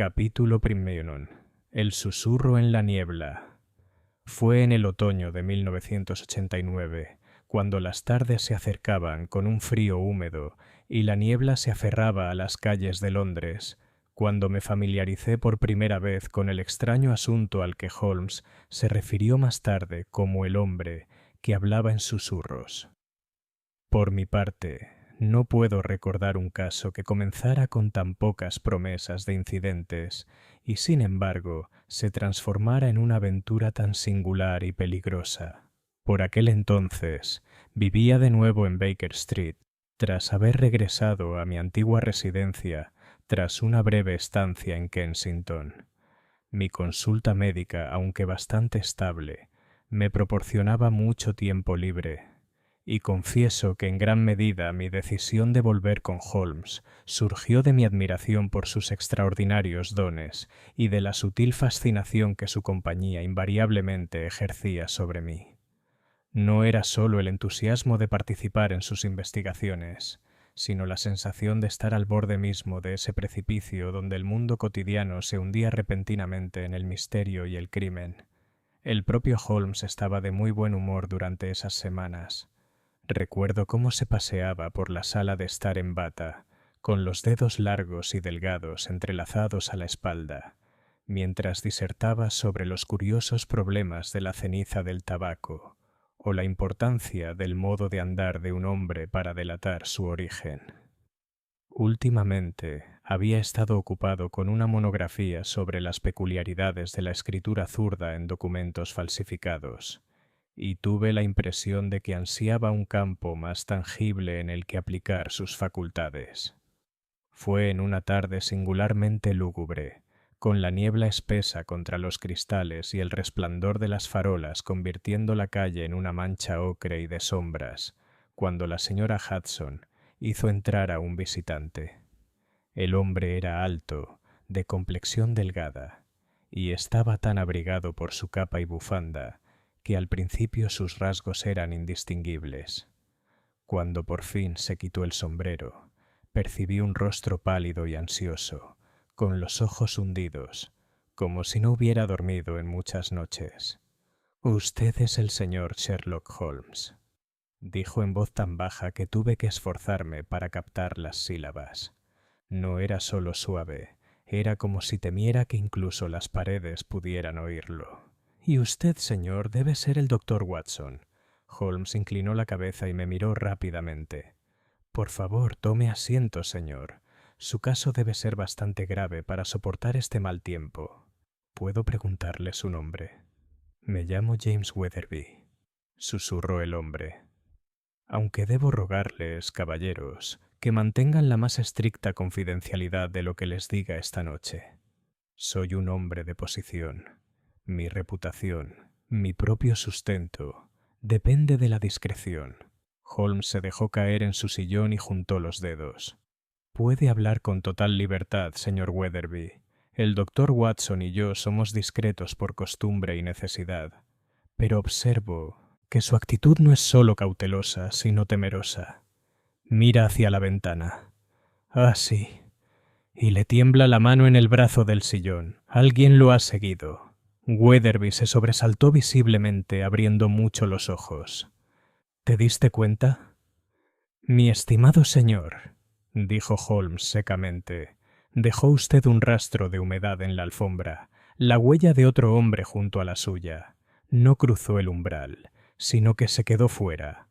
Capítulo primero. El susurro en la niebla. Fue en el otoño de 1989, cuando las tardes se acercaban con un frío húmedo y la niebla se aferraba a las calles de Londres, cuando me familiaricé por primera vez con el extraño asunto al que Holmes se refirió más tarde como el hombre que hablaba en susurros. Por mi parte, no puedo recordar un caso que comenzara con tan pocas promesas de incidentes y, sin embargo, se transformara en una aventura tan singular y peligrosa. Por aquel entonces, vivía de nuevo en Baker Street, tras haber regresado a mi antigua residencia tras una breve estancia en Kensington. Mi consulta médica, aunque bastante estable, me proporcionaba mucho tiempo libre. Y confieso que en gran medida mi decisión de volver con Holmes surgió de mi admiración por sus extraordinarios dones y de la sutil fascinación que su compañía invariablemente ejercía sobre mí. No era solo el entusiasmo de participar en sus investigaciones, sino la sensación de estar al borde mismo de ese precipicio donde el mundo cotidiano se hundía repentinamente en el misterio y el crimen. El propio Holmes estaba de muy buen humor durante esas semanas. Recuerdo cómo se paseaba por la sala de estar en bata, con los dedos largos y delgados entrelazados a la espalda, mientras disertaba sobre los curiosos problemas de la ceniza del tabaco, o la importancia del modo de andar de un hombre para delatar su origen. Últimamente había estado ocupado con una monografía sobre las peculiaridades de la escritura zurda en documentos falsificados, y tuve la impresión de que ansiaba un campo más tangible en el que aplicar sus facultades. Fue en una tarde singularmente lúgubre, con la niebla espesa contra los cristales y el resplandor de las farolas convirtiendo la calle en una mancha ocre y de sombras, cuando la señora Hudson hizo entrar a un visitante. El hombre era alto, de complexión delgada, y estaba tan abrigado por su capa y bufanda que al principio sus rasgos eran indistinguibles. Cuando por fin se quitó el sombrero, percibí un rostro pálido y ansioso, con los ojos hundidos, como si no hubiera dormido en muchas noches. «Usted es el señor Sherlock Holmes», dijo en voz tan baja que tuve que esforzarme para captar las sílabas. No era solo suave, era como si temiera que incluso las paredes pudieran oírlo. «Y usted, señor, debe ser el doctor Watson». Holmes inclinó la cabeza y me miró rápidamente. «Por favor, tome asiento, señor. Su caso debe ser bastante grave para soportar este mal tiempo. ¿Puedo preguntarle su nombre?» «Me llamo James Weatherby», susurró el hombre. «Aunque debo rogarles, caballeros, que mantengan la más estricta confidencialidad de lo que les diga esta noche. Soy un hombre de posición. Mi reputación, mi propio sustento, depende de la discreción». Holmes se dejó caer en su sillón y juntó los dedos. «Puede hablar con total libertad, señor Weatherby. El doctor Watson y yo somos discretos por costumbre y necesidad. Pero observo que su actitud no es solo cautelosa, sino temerosa. Mira hacia la ventana. Ah, sí. Y le tiembla la mano en el brazo del sillón. Alguien lo ha seguido». Weatherby se sobresaltó visiblemente, abriendo mucho los ojos. «¿Te diste cuenta?» «Mi estimado señor», dijo Holmes secamente, «dejó usted un rastro de humedad en la alfombra, la huella de otro hombre junto a la suya. No cruzó el umbral, sino que se quedó fuera.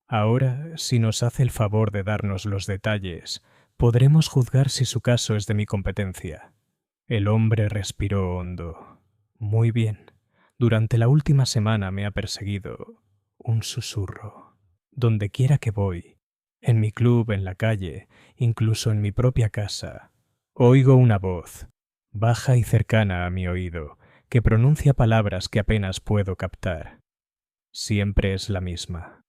Ahora, si nos hace el favor de darnos los detalles, podremos juzgar si su caso es de mi competencia». El hombre respiró hondo. «Muy bien. Durante la última semana me ha perseguido un susurro. Donde quiera que voy, en mi club, en la calle, incluso en mi propia casa, oigo una voz, baja y cercana a mi oído, que pronuncia palabras que apenas puedo captar. Siempre es la misma.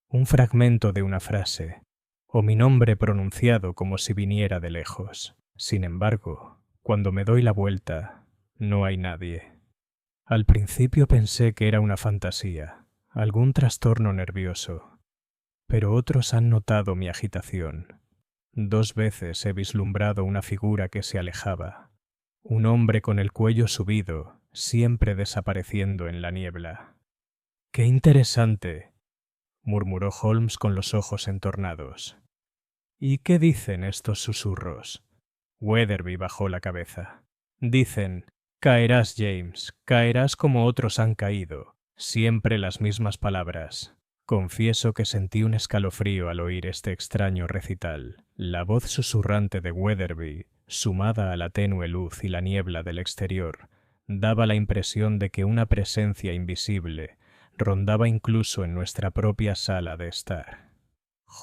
Un fragmento de una frase, o mi nombre pronunciado como si viniera de lejos. Sin embargo, cuando me doy la vuelta, no hay nadie. Al principio pensé que era una fantasía, algún trastorno nervioso, pero otros han notado mi agitación. 2 veces he vislumbrado una figura que se alejaba, Un hombre con el cuello subido, siempre desapareciendo en la niebla. ¡Qué interesante!, murmuró Holmes con los ojos entornados. ¿Y qué dicen estos susurros? Weatherby bajó la cabeza. Dicen: caerás, James, caerás como otros han caído. Siempre las mismas palabras. Confieso que sentí un escalofrío al oír este extraño recital. La voz susurrante de Weatherby, sumada a la tenue luz y la niebla del exterior, daba la impresión de que una presencia invisible rondaba incluso en nuestra propia sala de estar.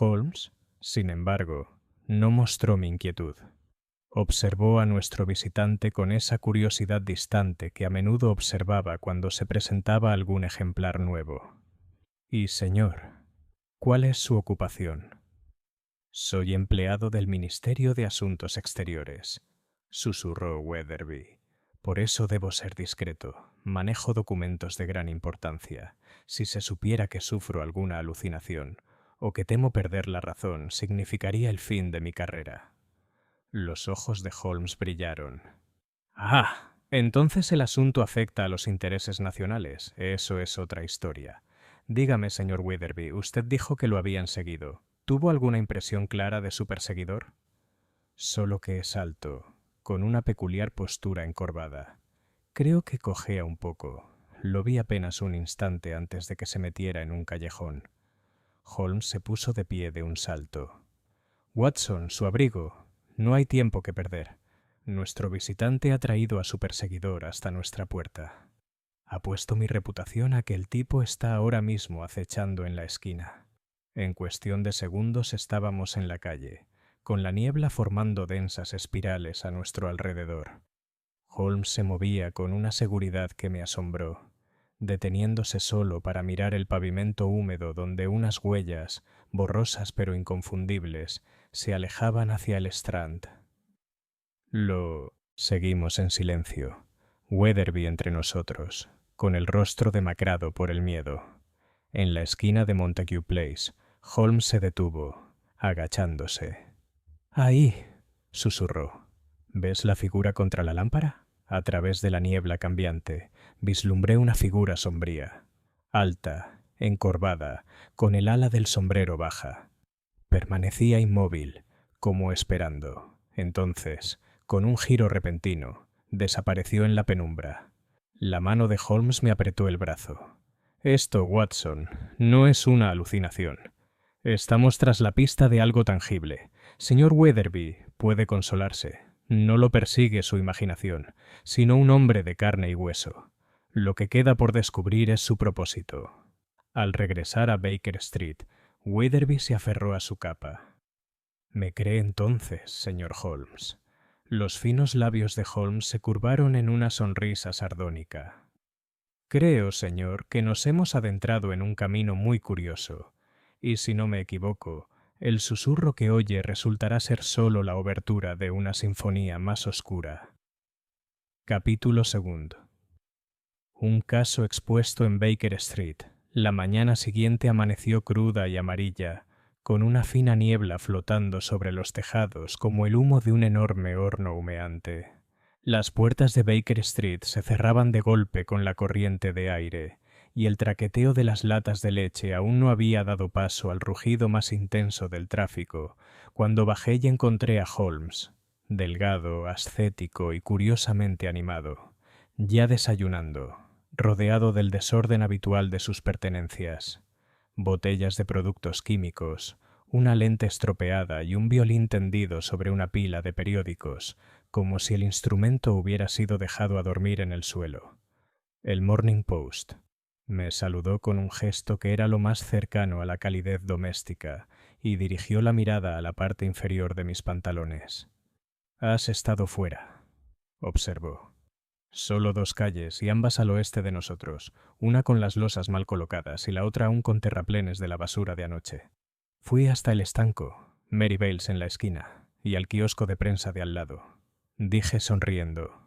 Holmes, sin embargo, no mostró mi inquietud. Observó a nuestro visitante con esa curiosidad distante que a menudo observaba cuando se presentaba algún ejemplar nuevo. Y, señor, ¿cuál es su ocupación? Soy empleado del Ministerio de Asuntos Exteriores, susurró Weatherby. Por eso debo ser discreto. Manejo documentos de gran importancia. Si se supiera que sufro alguna alucinación o que temo perder la razón, significaría el fin de mi carrera. Los ojos de Holmes brillaron. Ah, entonces el asunto afecta a los intereses nacionales. Eso es otra historia. Dígame, señor Weatherby, usted dijo que lo habían seguido. ¿Tuvo alguna impresión clara de su perseguidor? Solo que es alto, con una peculiar postura encorvada. Creo que cojea un poco. Lo vi apenas un instante antes de que se metiera en un callejón. Holmes se puso de pie de un salto. Watson, su abrigo. No hay tiempo que perder. Nuestro visitante ha traído a su perseguidor hasta nuestra puerta. Apuesto mi reputación a que el tipo está ahora mismo acechando en la esquina. En cuestión de segundos estábamos en la calle, con la niebla formando densas espirales a nuestro alrededor. Holmes se movía con una seguridad que me asombró, deteniéndose solo para mirar el pavimento húmedo donde unas huellas, borrosas pero inconfundibles, se alejaban hacia el Strand. Seguimos en silencio, Weatherby entre nosotros, con el rostro demacrado por el miedo. En la esquina de Montague Place, Holmes se detuvo, agachándose. «Ahí», susurró. «¿Ves la figura contra la lámpara?» A través de la niebla cambiante, vislumbré una figura sombría, alta, encorvada, con el ala del sombrero baja. Permanecía inmóvil, como esperando. Entonces, con un giro repentino, desapareció en la penumbra. La mano de Holmes me apretó el brazo. «Esto, Watson, no es una alucinación. Estamos tras la pista de algo tangible. Señor Weatherby, puede consolarse. No lo persigue su imaginación, sino un hombre de carne y hueso. Lo que queda por descubrir es su propósito». Al regresar a Baker Street, Weatherby se aferró a su capa. «¿Me cree entonces, señor Holmes?» Los finos labios de Holmes se curvaron en una sonrisa sardónica. «Creo, señor, que nos hemos adentrado en un camino muy curioso, y si no me equivoco, el susurro que oye resultará ser solo la obertura de una sinfonía más oscura». Capítulo 2. Un caso expuesto en Baker Street. La mañana siguiente amaneció cruda y amarilla, con una fina niebla flotando sobre los tejados como el humo de un enorme horno humeante. Las puertas de Baker Street se cerraban de golpe con la corriente de aire, y el traqueteo de las latas de leche aún no había dado paso al rugido más intenso del tráfico, cuando bajé y encontré a Holmes, delgado, ascético y curiosamente animado, ya desayunando, rodeado del desorden habitual de sus pertenencias. Botellas de productos químicos, una lente estropeada y un violín tendido sobre una pila de periódicos, como si el instrumento hubiera sido dejado a dormir en el suelo. El Morning Post. Me saludó con un gesto que era lo más cercano a la calidez doméstica y dirigió la mirada a la parte inferior de mis pantalones. «Has estado fuera», observó. «Solo 2 calles y ambas al oeste de nosotros, una con las losas mal colocadas y la otra aún con terraplenes de la basura de anoche. Fui hasta el estanco, Merivale's en la esquina, y al kiosco de prensa de al lado», dije sonriendo,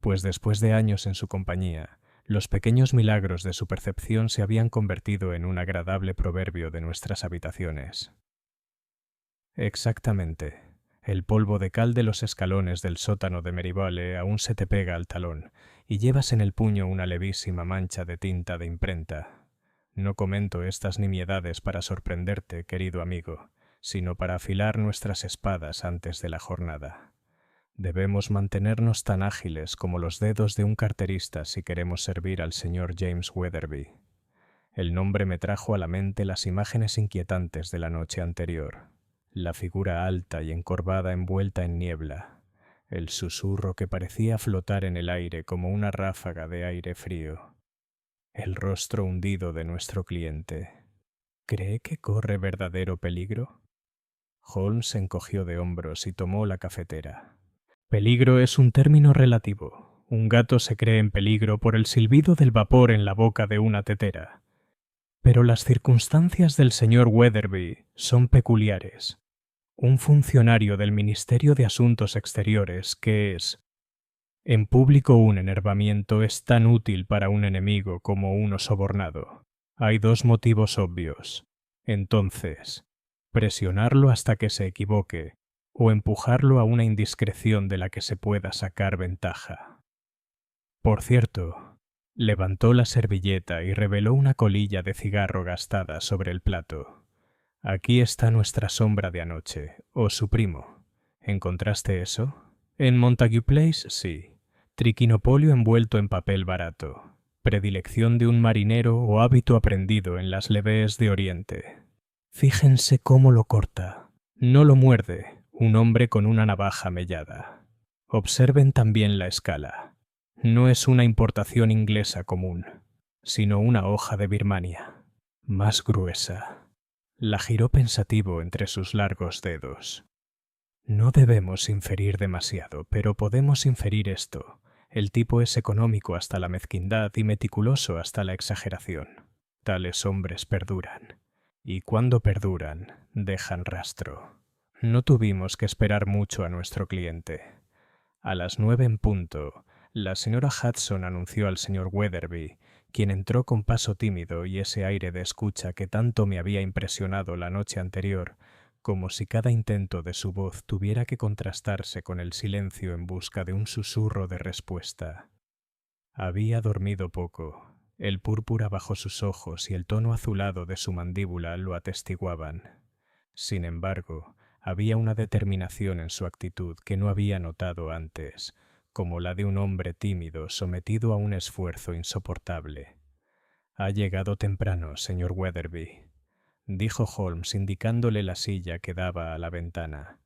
pues después de años en su compañía, los pequeños milagros de su percepción se habían convertido en un agradable proverbio de nuestras habitaciones. «Exactamente. El polvo de cal de los escalones del sótano de Merivale aún se te pega al talón, y llevas en el puño una levísima mancha de tinta de imprenta. No comento estas nimiedades para sorprenderte, querido amigo, sino para afilar nuestras espadas antes de la jornada. Debemos mantenernos tan ágiles como los dedos de un carterista si queremos servir al señor James Weatherby. El nombre me trajo a la mente las imágenes inquietantes de la noche anterior. La figura alta y encorvada envuelta en niebla, el susurro que parecía flotar en el aire como una ráfaga de aire frío, el rostro hundido de nuestro cliente. ¿Cree que corre verdadero peligro? Holmes se encogió de hombros y tomó la cafetera. Peligro es un término relativo. Un gato se cree en peligro por el silbido del vapor en la boca de una tetera. Pero las circunstancias del señor Weatherby son peculiares. Un funcionario del Ministerio de Asuntos Exteriores que es, en público, un enervamiento es tan útil para un enemigo como uno sobornado. Hay dos motivos obvios. Entonces, presionarlo hasta que se equivoque o empujarlo a una indiscreción de la que se pueda sacar ventaja. Por cierto, levantó la servilleta y reveló una colilla de cigarro gastada sobre el plato. Aquí está nuestra sombra de anoche, o su primo. ¿Encontraste eso? En Montague Place, sí. Triquinopolio envuelto en papel barato. Predilección de un marinero o hábito aprendido en las levees de Oriente. Fíjense cómo lo corta. No lo muerde, un hombre con una navaja mellada. Observen también la escala. No es una importación inglesa común, sino una hoja de Birmania. Más gruesa. La giró pensativo entre sus largos dedos. No debemos inferir demasiado, pero podemos inferir esto. El tipo es económico hasta la mezquindad y meticuloso hasta la exageración. Tales hombres perduran. Y cuando perduran, dejan rastro. No tuvimos que esperar mucho a nuestro cliente. A las 9 en punto, la señora Hudson anunció al señor Weatherby, quien entró con paso tímido y ese aire de escucha que tanto me había impresionado la noche anterior, como si cada intento de su voz tuviera que contrastarse con el silencio en busca de un susurro de respuesta. Había dormido poco. El púrpura bajo sus ojos y el tono azulado de su mandíbula lo atestiguaban. Sin embargo, había una determinación en su actitud que no había notado antes, como la de un hombre tímido sometido a un esfuerzo insoportable. «Ha llegado temprano, señor Weatherby», dijo Holmes indicándole la silla que daba a la ventana.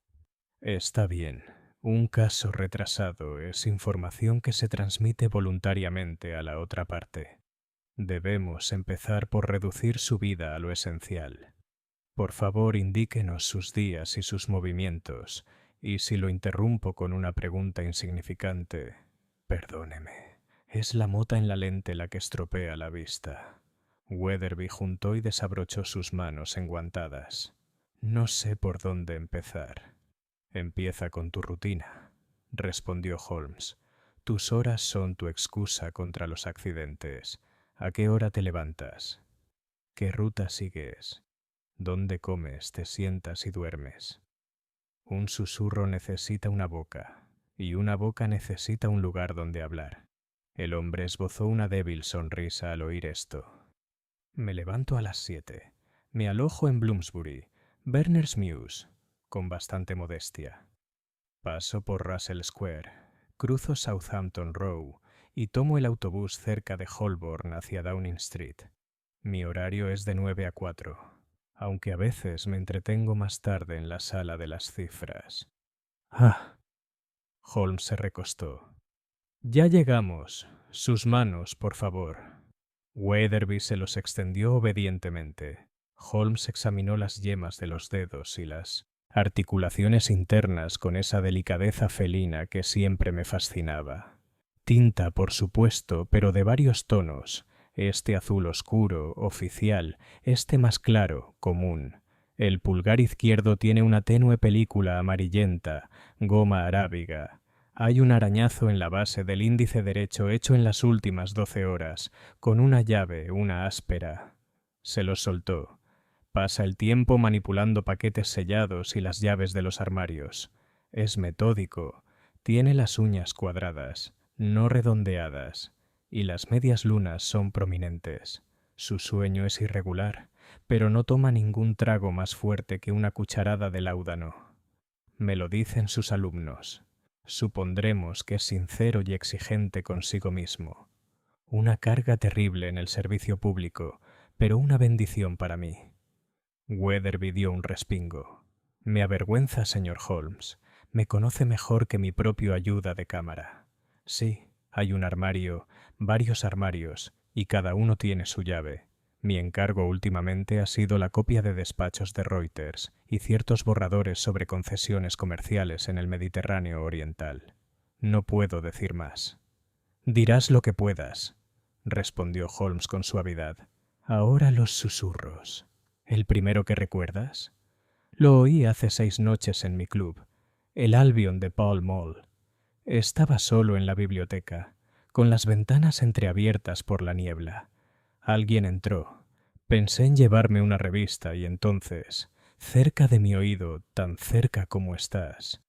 «Está bien. Un caso retrasado es información que se transmite voluntariamente a la otra parte. Debemos empezar por reducir su vida a lo esencial. Por favor, indíquenos sus días y sus movimientos, y si lo interrumpo con una pregunta insignificante, perdóneme. Es la mota en la lente la que estropea la vista». Weatherby juntó y desabrochó sus manos enguantadas. «No sé por dónde empezar». «Empieza con tu rutina», respondió Holmes. «Tus horas son tu excusa contra los accidentes. ¿A qué hora te levantas? ¿Qué ruta sigues? ¿Dónde comes, te sientas y duermes?» Un susurro necesita una boca, y una boca necesita un lugar donde hablar. El hombre esbozó una débil sonrisa al oír esto. «Me levanto a las 7. Me alojo en Bloomsbury, Berners Mews, con bastante modestia. Paso por Russell Square, cruzo Southampton Row y tomo el autobús cerca de Holborn hacia Downing Street. Mi horario es de 9 a 4, aunque a veces me entretengo más tarde en la sala de las cifras». «Ah». Holmes se recostó. «Ya llegamos. Sus manos, por favor». Weatherby se los extendió obedientemente. Holmes examinó las yemas de los dedos y las articulaciones internas con esa delicadeza felina que siempre me fascinaba. Tinta, por supuesto, pero de varios tonos. Este azul oscuro, oficial, este más claro, común. El pulgar izquierdo tiene una tenue película amarillenta, goma arábiga. Hay un arañazo en la base del índice derecho hecho en las últimas 12 horas, con una llave, una áspera. Se los soltó. Pasa el tiempo manipulando paquetes sellados y las llaves de los armarios. Es metódico, tiene las uñas cuadradas, no redondeadas, y las medias lunas son prominentes. Su sueño es irregular, pero no toma ningún trago más fuerte que una cucharada de láudano. Me lo dicen sus alumnos. Supondremos que es sincero y exigente consigo mismo. Una carga terrible en el servicio público, pero una bendición para mí. Weatherby dio un respingo. Me avergüenza, señor Holmes. Me conoce mejor que mi propio ayuda de cámara. Sí, hay un armario, varios armarios, y cada uno tiene su llave. Mi encargo últimamente ha sido la copia de despachos de Reuters y ciertos borradores sobre concesiones comerciales en el Mediterráneo Oriental. No puedo decir más. Dirás lo que puedas, respondió Holmes con suavidad. Ahora los susurros. ¿El primero que recuerdas? Lo oí hace 6 noches en mi club, el Albion de Pall Mall. Estaba solo en la biblioteca, con las ventanas entreabiertas por la niebla. Alguien entró. Pensé en llevarme una revista y entonces, cerca de mi oído, tan cerca como estás.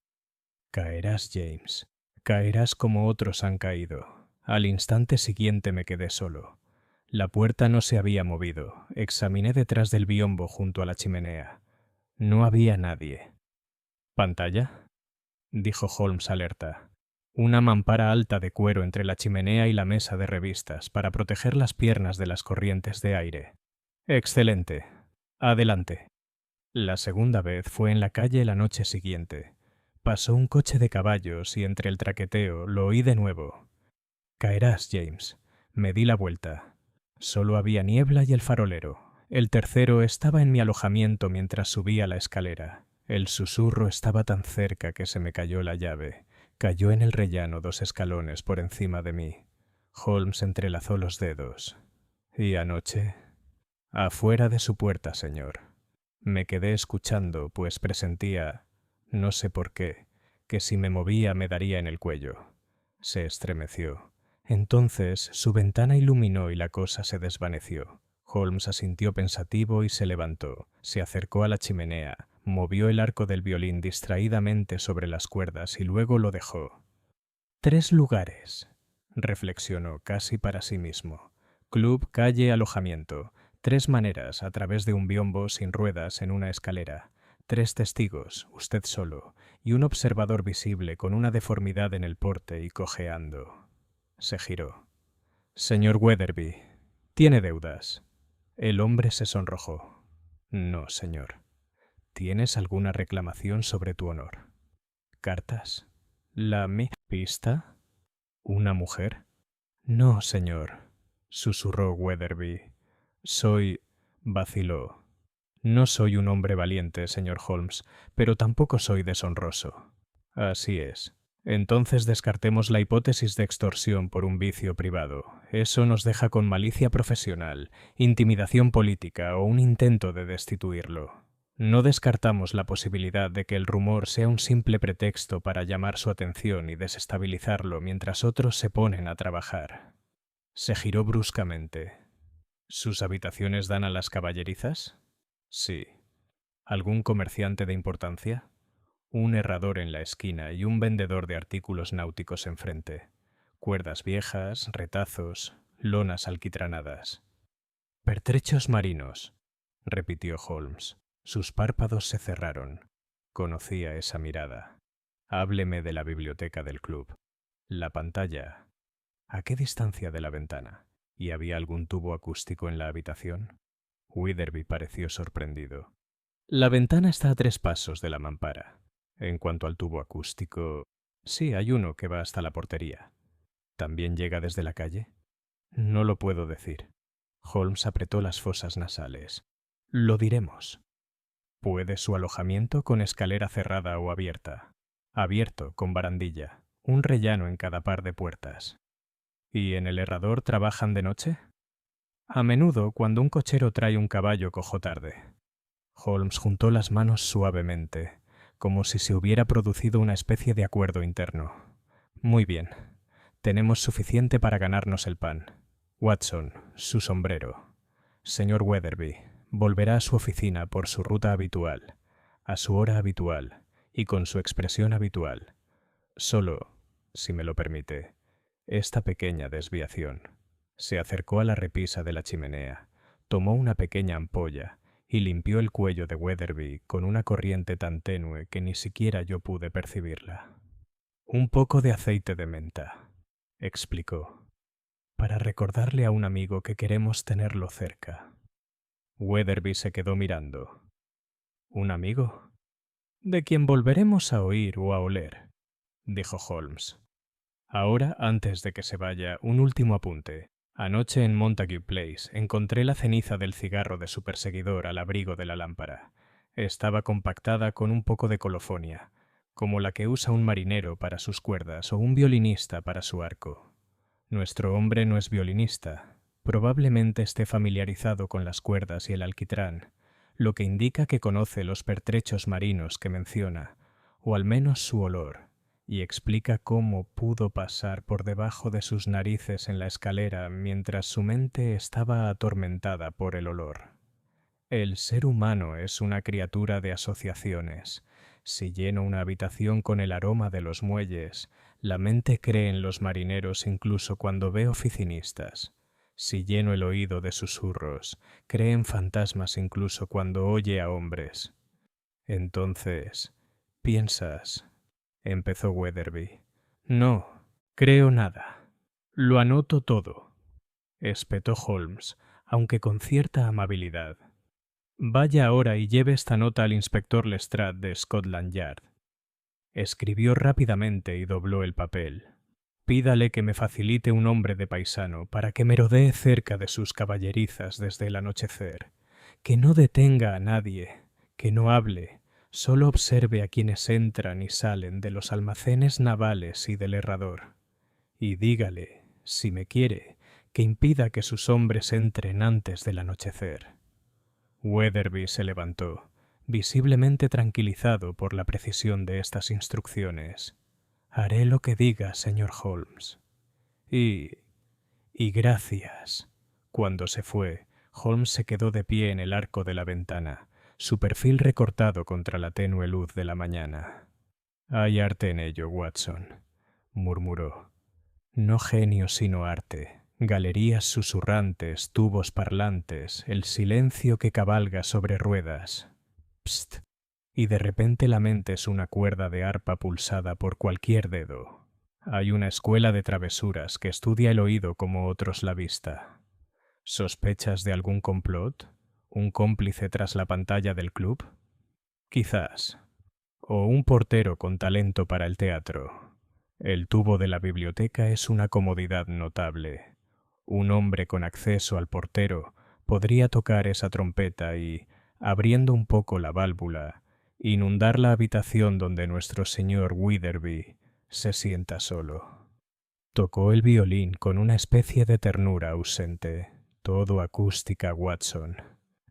Caerás, James. Caerás como otros han caído. Al instante siguiente me quedé solo. La puerta no se había movido. Examiné detrás del biombo junto a la chimenea. No había nadie. ¿Pantalla?, dijo Holmes alerta. Una mampara alta de cuero entre la chimenea y la mesa de revistas para proteger las piernas de las corrientes de aire. Excelente. Adelante. La segunda vez fue en la calle la noche siguiente. Pasó un coche de caballos y entre el traqueteo lo oí de nuevo. Caerás, James. Me di la vuelta. Solo había niebla y el farolero. El tercero estaba en mi alojamiento mientras subía la escalera. El susurro estaba tan cerca que se me cayó la llave. Cayó en el rellano 2 escalones por encima de mí. Holmes entrelazó los dedos. ¿Y anoche? Afuera de su puerta, señor. Me quedé escuchando, pues presentía, no sé por qué, que si me movía me daría en el cuello. Se estremeció. Entonces su ventana iluminó y la cosa se desvaneció. Holmes asintió pensativo y se levantó. Se acercó a la chimenea, movió el arco del violín distraídamente sobre las cuerdas y luego lo dejó. 3 lugares, reflexionó casi para sí mismo. Club, calle, alojamiento. 3 maneras a través de un biombo sin ruedas en una escalera. 3 testigos, usted solo, y un observador visible con una deformidad en el porte y cojeando. Se giró. Señor Weatherby, ¿tiene deudas? El hombre se sonrojó. No, señor. ¿Tienes alguna reclamación sobre tu honor? ¿Cartas? ¿La pista? ¿Una mujer? No, señor, susurró Weatherby. Vaciló. No soy un hombre valiente, señor Holmes, pero tampoco soy deshonroso. Así es. Entonces descartemos la hipótesis de extorsión por un vicio privado. Eso nos deja con malicia profesional, intimidación política o un intento de destituirlo. No descartamos la posibilidad de que el rumor sea un simple pretexto para llamar su atención y desestabilizarlo mientras otros se ponen a trabajar. Se giró bruscamente. ¿Sus habitaciones dan a las caballerizas? Sí. ¿Algún comerciante de importancia? Un herrador en la esquina y un vendedor de artículos náuticos enfrente. Cuerdas viejas, retazos, lonas alquitranadas. Pertrechos marinos, repitió Holmes. Sus párpados se cerraron. Conocía esa mirada. Hábleme de la biblioteca del club. La pantalla. ¿A qué distancia de la ventana? ¿Y había algún tubo acústico en la habitación? Weatherby pareció sorprendido. La ventana está a 3 pasos de la mampara. En cuanto al tubo acústico, sí, hay uno que va hasta la portería. ¿También llega desde la calle? No lo puedo decir. Holmes apretó las fosas nasales. Lo diremos. ¿Puede su alojamiento con escalera cerrada o abierta? Abierto, con barandilla. Un rellano en cada par de puertas. ¿Y en el herrador trabajan de noche? A menudo, cuando un cochero trae un caballo cojo tarde. Holmes juntó las manos suavemente, como si se hubiera producido una especie de acuerdo interno. Muy bien. Tenemos suficiente para ganarnos el pan. Watson, su sombrero. Señor Weatherby, volverá a su oficina por su ruta habitual, a su hora habitual, y con su expresión habitual. Solo, si me lo permite, esta pequeña desviación. Se acercó a la repisa de la chimenea, tomó una pequeña ampolla y limpió el cuello de Weatherby con una corriente tan tenue que ni siquiera yo pude percibirla. Un poco de aceite de menta, explicó, para recordarle a un amigo que queremos tenerlo cerca. Weatherby se quedó mirando. ¿Un amigo? De quien volveremos a oír o a oler, dijo Holmes. Ahora, antes de que se vaya, un último apunte. Anoche en Montague Place encontré la ceniza del cigarro de su perseguidor al abrigo de la lámpara. Estaba compactada con un poco de colofonia, como la que usa un marinero para sus cuerdas o un violinista para su arco. Nuestro hombre no es violinista. Probablemente esté familiarizado con las cuerdas y el alquitrán, lo que indica que conoce los pertrechos marinos que menciona, o al menos su olor, y explica cómo pudo pasar por debajo de sus narices en la escalera mientras su mente estaba atormentada por el olor. El ser humano es una criatura de asociaciones. Si lleno una habitación con el aroma de los muelles, la mente cree en los marineros incluso cuando ve oficinistas. Si lleno el oído de susurros, cree en fantasmas incluso cuando oye a hombres. Entonces, piensas, empezó Weatherby. No, creo nada. Lo anoto todo, espetó Holmes, aunque con cierta amabilidad. Vaya ahora y lleve esta nota al inspector Lestrade de Scotland Yard. Escribió rápidamente y dobló el papel. Pídale que me facilite un hombre de paisano para que merodee cerca de sus caballerizas desde el anochecer, que no detenga a nadie, que no hable, solo observe a quienes entran y salen de los almacenes navales y del herrador. Y dígale, si me quiere, que impida que sus hombres entren antes del anochecer. Weatherby se levantó, visiblemente tranquilizado por la precisión de estas instrucciones. Haré lo que diga, señor Holmes. Y gracias. Cuando se fue, Holmes se quedó de pie en el arco de la ventana, su perfil recortado contra la tenue luz de la mañana. Hay arte en ello, Watson, murmuró. No genio sino arte. Galerías susurrantes, tubos parlantes, el silencio que cabalga sobre ruedas. Psst. Y de repente la mente es una cuerda de arpa pulsada por cualquier dedo. Hay una escuela de travesuras que estudia el oído como otros la vista. ¿Sospechas de algún complot? ¿Un cómplice tras la pantalla del club? Quizás. O un portero con talento para el teatro. El tubo de la biblioteca es una comodidad notable. Un hombre con acceso al portero podría tocar esa trompeta y, abriendo un poco la válvula, inundar la habitación donde nuestro señor Weatherby se sienta solo. Tocó el violín con una especie de ternura ausente, todo acústica, Watson.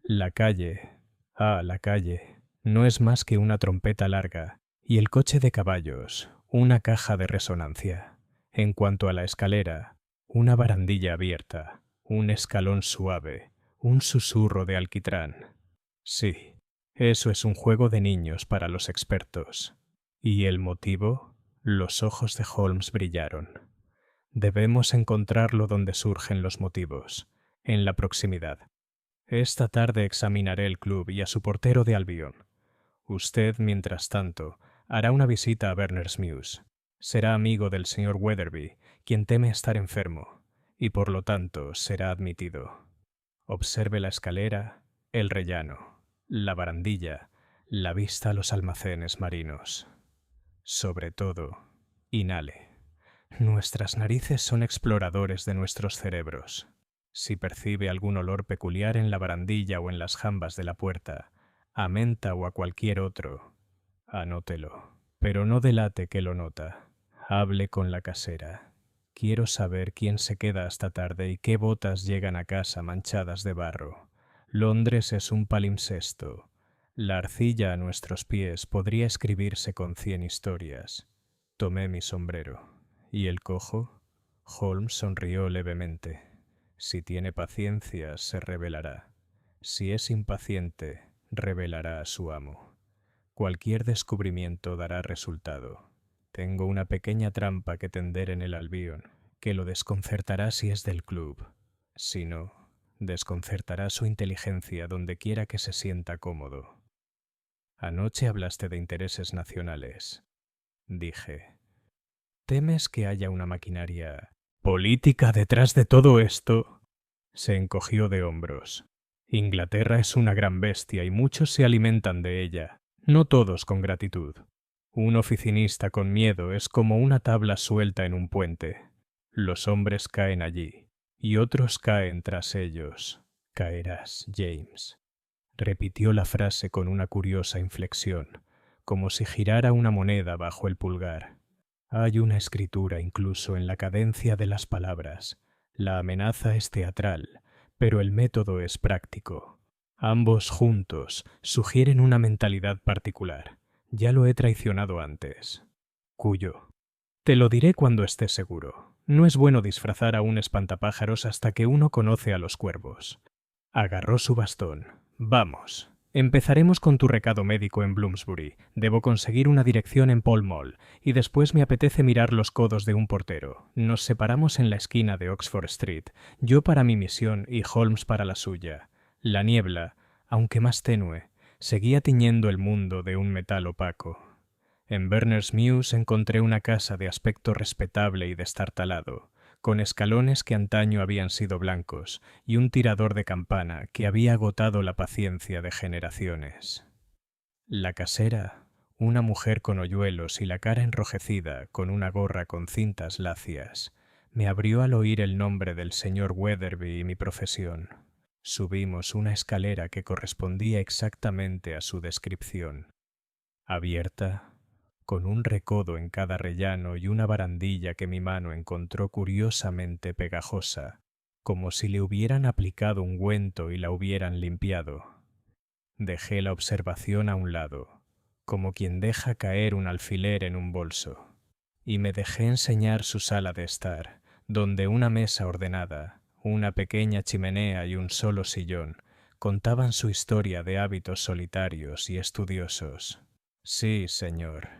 La calle, la calle, no es más que una trompeta larga, y el coche de caballos, una caja de resonancia. En cuanto a la escalera, una barandilla abierta, un escalón suave, un susurro de alquitrán. Sí, eso es un juego de niños para los expertos. ¿Y el motivo? Los ojos de Holmes brillaron. Debemos encontrarlo donde surgen los motivos, en la proximidad. Esta tarde examinaré el club y a su portero de Albion. Usted, mientras tanto, hará una visita a Berners Mews. Será amigo del señor Weatherby, quien teme estar enfermo, y por lo tanto será admitido. Observe la escalera, el rellano, la barandilla, la vista a los almacenes marinos. Sobre todo, inhale. Nuestras narices son exploradores de nuestros cerebros. Si percibe algún olor peculiar en la barandilla o en las jambas de la puerta, a menta o a cualquier otro, anótelo, pero no delate que lo nota. Hable con la casera. Quiero saber quién se queda hasta tarde y qué botas llegan a casa manchadas de barro. Londres es un palimpsesto. La arcilla a nuestros pies podría escribirse con 100 historias. Tomé mi sombrero. ¿Y el cojo? Holmes sonrió levemente. Si tiene paciencia, se revelará. Si es impaciente, revelará a su amo. Cualquier descubrimiento dará resultado. Tengo una pequeña trampa que tender en el Albion, que lo desconcertará si es del club. Si no, desconcertará su inteligencia donde quiera que se sienta cómodo. Anoche hablaste de intereses nacionales. Dije, ¿temes que haya una maquinaria política detrás de todo esto? Se encogió de hombros. Inglaterra es una gran bestia y muchos se alimentan de ella, no todos con gratitud. Un oficinista con miedo es como una tabla suelta en un puente. Los hombres caen allí, y otros caen tras ellos. Caerás, James. Repitió la frase con una curiosa inflexión, como si girara una moneda bajo el pulgar. Hay una escritura incluso en la cadencia de las palabras. La amenaza es teatral, pero el método es práctico. Ambos juntos sugieren una mentalidad particular. Ya lo he traicionado antes. Cuyo. Te lo diré cuando esté seguro. No es bueno disfrazar a un espantapájaros hasta que uno conoce a los cuervos. Agarró su bastón. Vamos. Empezaremos con tu recado médico en Bloomsbury. Debo conseguir una dirección en Pall Mall. Y después me apetece mirar los codos de un portero. Nos separamos en la esquina de Oxford Street. Yo para mi misión y Holmes para la suya. La niebla, aunque más tenue, seguía tiñendo el mundo de un metal opaco. En Berners Mews encontré una casa de aspecto respetable y destartalado, con escalones que antaño habían sido blancos y un tirador de campana que había agotado la paciencia de generaciones. La casera, una mujer con hoyuelos y la cara enrojecida con una gorra con cintas lacias, me abrió al oír el nombre del señor Weatherby y mi profesión. Subimos una escalera que correspondía exactamente a su descripción. Abierta, con un recodo en cada rellano y una barandilla que mi mano encontró curiosamente pegajosa, como si le hubieran aplicado ungüento y la hubieran limpiado. Dejé la observación a un lado, como quien deja caer un alfiler en un bolso, y me dejé enseñar su sala de estar, donde una mesa ordenada, una pequeña chimenea y un solo sillón contaban su historia de hábitos solitarios y estudiosos. Sí, señor,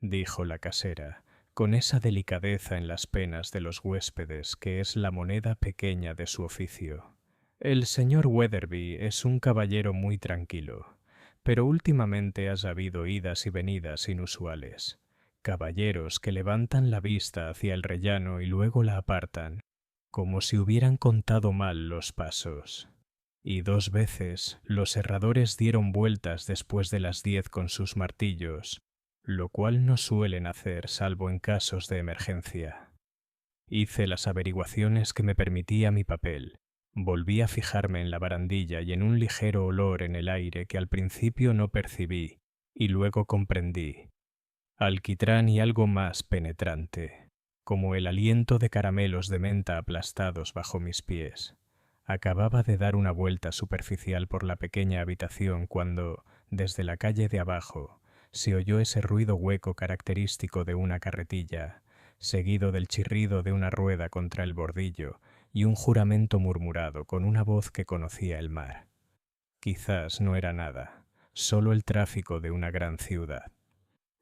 dijo la casera, con esa delicadeza en las penas de los huéspedes que es la moneda pequeña de su oficio. El señor Weatherby es un caballero muy tranquilo, pero últimamente ha sabido idas y venidas inusuales. Caballeros que levantan la vista hacia el rellano y luego la apartan, como si hubieran contado mal los pasos. Y 2 veces los herradores dieron vueltas después de las 10 con sus martillos, lo cual no suelen hacer salvo en casos de emergencia. Hice las averiguaciones que me permitía mi papel. Volví a fijarme en la barandilla y en un ligero olor en el aire que al principio no percibí y luego comprendí. Alquitrán y algo más penetrante, como el aliento de caramelos de menta aplastados bajo mis pies. Acababa de dar una vuelta superficial por la pequeña habitación cuando, desde la calle de abajo, se oyó ese ruido hueco característico de una carretilla, seguido del chirrido de una rueda contra el bordillo y un juramento murmurado con una voz que conocía el mar. Quizás no era nada, solo el tráfico de una gran ciudad.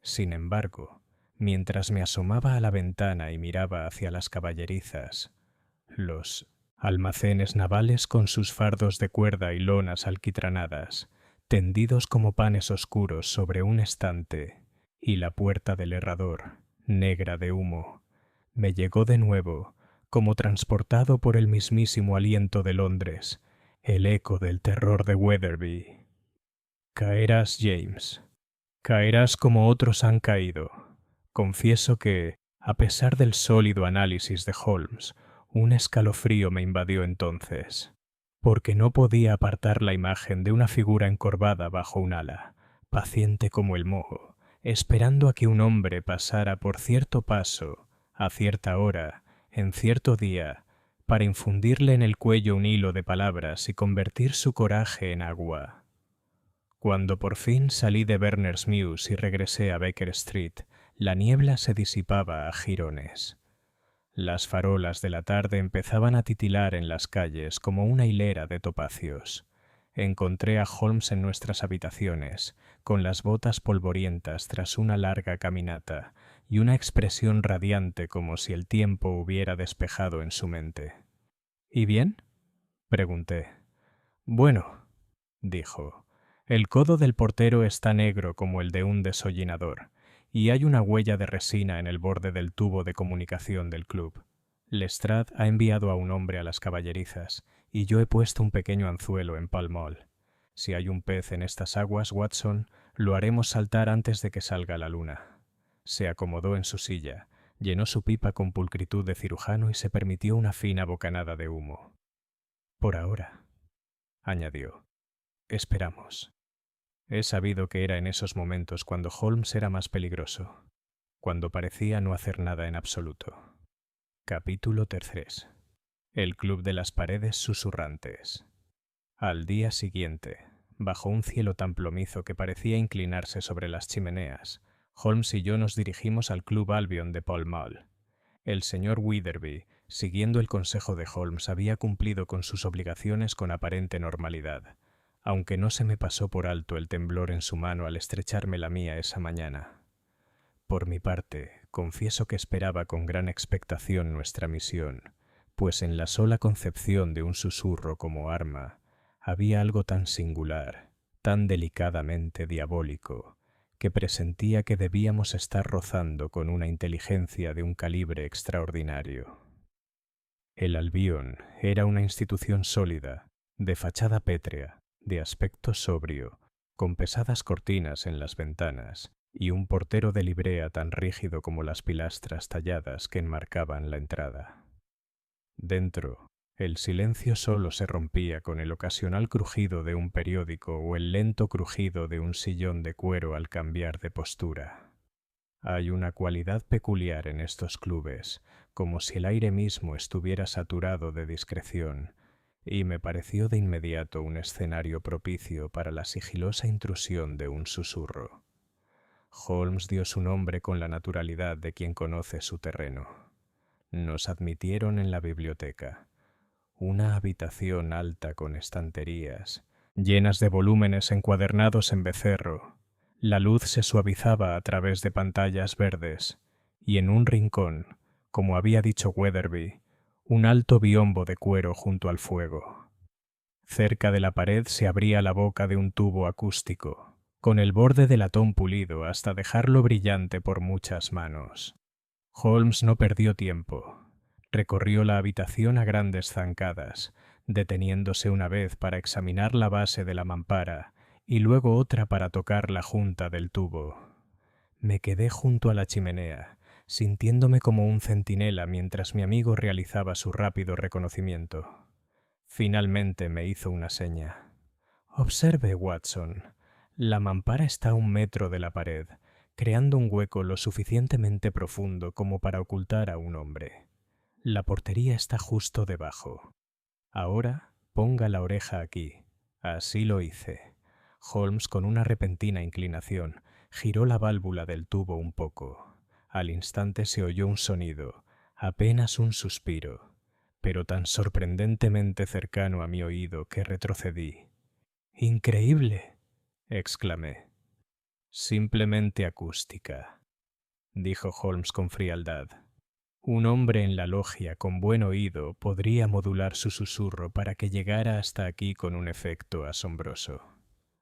Sin embargo, mientras me asomaba a la ventana y miraba hacia las caballerizas, los almacenes navales con sus fardos de cuerda y lonas alquitranadas, tendidos como panes oscuros sobre un estante, y la puerta del herrador, negra de humo, me llegó de nuevo, como transportado por el mismísimo aliento de Londres, el eco del terror de Weatherby. Caerás, James. Caerás como otros han caído. Confieso que, a pesar del sólido análisis de Holmes, un escalofrío me invadió entonces, porque no podía apartar la imagen de una figura encorvada bajo un ala, paciente como el moho, esperando a que un hombre pasara por cierto paso, a cierta hora, en cierto día, para infundirle en el cuello un hilo de palabras y convertir su coraje en agua. Cuando por fin salí de Berners Mews y regresé a Baker Street, la niebla se disipaba a jirones. Las farolas de la tarde empezaban a titilar en las calles como una hilera de topacios. Encontré a Holmes en nuestras habitaciones, con las botas polvorientas tras una larga caminata, y una expresión radiante como si el tiempo hubiera despejado en su mente. ¿Y bien?, pregunté. Bueno, dijo. El codo del portero está negro como el de un desollinador, y hay una huella de resina en el borde del tubo de comunicación del club. Lestrade ha enviado a un hombre a las caballerizas, y yo he puesto un pequeño anzuelo en Pall Mall. Si hay un pez en estas aguas, Watson, lo haremos saltar antes de que salga la luna. Se acomodó en su silla, llenó su pipa con pulcritud de cirujano y se permitió una fina bocanada de humo. Por ahora, añadió, esperamos. He sabido que era en esos momentos cuando Holmes era más peligroso, cuando parecía no hacer nada en absoluto. Capítulo 3. El Club de las Paredes Susurrantes. Al día siguiente, bajo un cielo tan plomizo que parecía inclinarse sobre las chimeneas, Holmes y yo nos dirigimos al Club Albion de Pall Mall. El señor Witherby, siguiendo el consejo de Holmes, había cumplido con sus obligaciones con aparente normalidad, aunque no se me pasó por alto el temblor en su mano al estrecharme la mía esa mañana. Por mi parte, confieso que esperaba con gran expectación nuestra misión, pues en la sola concepción de un susurro como arma había algo tan singular, tan delicadamente diabólico, que presentía que debíamos estar rozando con una inteligencia de un calibre extraordinario. El Albión era una institución sólida, de fachada pétrea, de aspecto sobrio, con pesadas cortinas en las ventanas y un portero de librea tan rígido como las pilastras talladas que enmarcaban la entrada. Dentro, el silencio solo se rompía con el ocasional crujido de un periódico o el lento crujido de un sillón de cuero al cambiar de postura. Hay una cualidad peculiar en estos clubes, como si el aire mismo estuviera saturado de discreción, y me pareció de inmediato un escenario propicio para la sigilosa intrusión de un susurro. Holmes dio su nombre con la naturalidad de quien conoce su terreno. Nos admitieron en la biblioteca, una habitación alta con estanterías, llenas de volúmenes encuadernados en becerro. La luz se suavizaba a través de pantallas verdes, y en un rincón, como había dicho Wetherby, un alto biombo de cuero junto al fuego. Cerca de la pared se abría la boca de un tubo acústico, con el borde de latón pulido hasta dejarlo brillante por muchas manos. Holmes no perdió tiempo. Recorrió la habitación a grandes zancadas, deteniéndose una vez para examinar la base de la mampara y luego otra para tocar la junta del tubo. Me quedé junto a la chimenea, sintiéndome como un centinela mientras mi amigo realizaba su rápido reconocimiento. Finalmente me hizo una seña. «Observe, Watson. La mampara está a 1 metro de la pared, creando un hueco lo suficientemente profundo como para ocultar a un hombre. La portería está justo debajo. Ahora ponga la oreja aquí». Así lo hice. Holmes, con una repentina inclinación, giró la válvula del tubo un poco. Al instante se oyó un sonido, apenas un suspiro, pero tan sorprendentemente cercano a mi oído que retrocedí. «¡Increíble!», exclamé. «Simplemente acústica», dijo Holmes con frialdad. Un hombre en la logia con buen oído podría modular su susurro para que llegara hasta aquí con un efecto asombroso.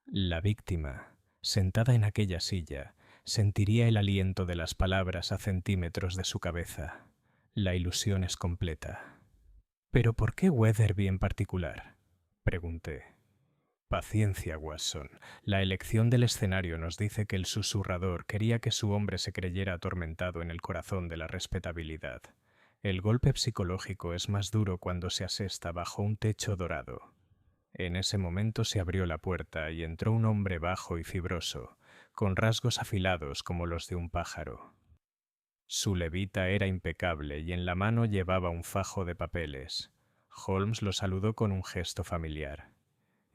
La víctima, sentada en aquella silla, sentiría el aliento de las palabras a centímetros de su cabeza. La ilusión es completa. «¿Pero por qué Wetherby en particular?», pregunté. Paciencia, Watson. La elección del escenario nos dice que el susurrador quería que su hombre se creyera atormentado en el corazón de la respetabilidad. El golpe psicológico es más duro cuando se asesta bajo un techo dorado. En ese momento se abrió la puerta y entró un hombre bajo y fibroso, con rasgos afilados como los de un pájaro. Su levita era impecable y en la mano llevaba un fajo de papeles. Holmes lo saludó con un gesto familiar.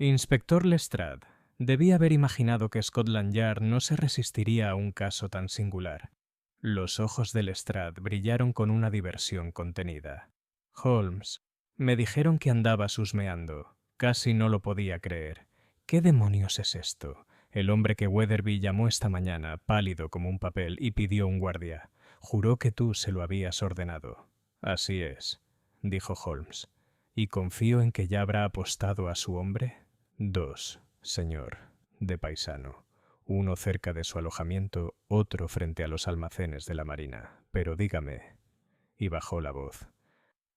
«Inspector Lestrade, debí haber imaginado que Scotland Yard no se resistiría a un caso tan singular». Los ojos de Lestrade brillaron con una diversión contenida. «Holmes, me dijeron que andabas husmeando. Casi no lo podía creer. ¿Qué demonios es esto? El hombre que Weatherby llamó esta mañana, pálido como un papel, y pidió un guardia. Juró que tú se lo habías ordenado. Así es, dijo Holmes. ¿Y confío en que ya habrá apostado a su hombre? 2, señor, de paisano. Uno cerca de su alojamiento, otro frente a los almacenes de la Marina. Pero dígame. Y bajó la voz.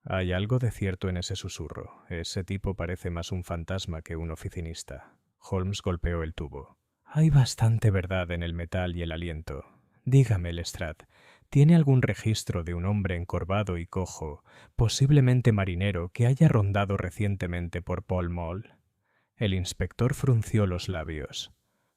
Hay algo de cierto en ese susurro. Ese tipo parece más un fantasma que un oficinista. Holmes golpeó el tubo. Hay bastante verdad en el metal y el aliento. Dígame, Lestrade, ¿tiene algún registro de un hombre encorvado y cojo, posiblemente marinero, que haya rondado recientemente por Pall Mall? El inspector frunció los labios.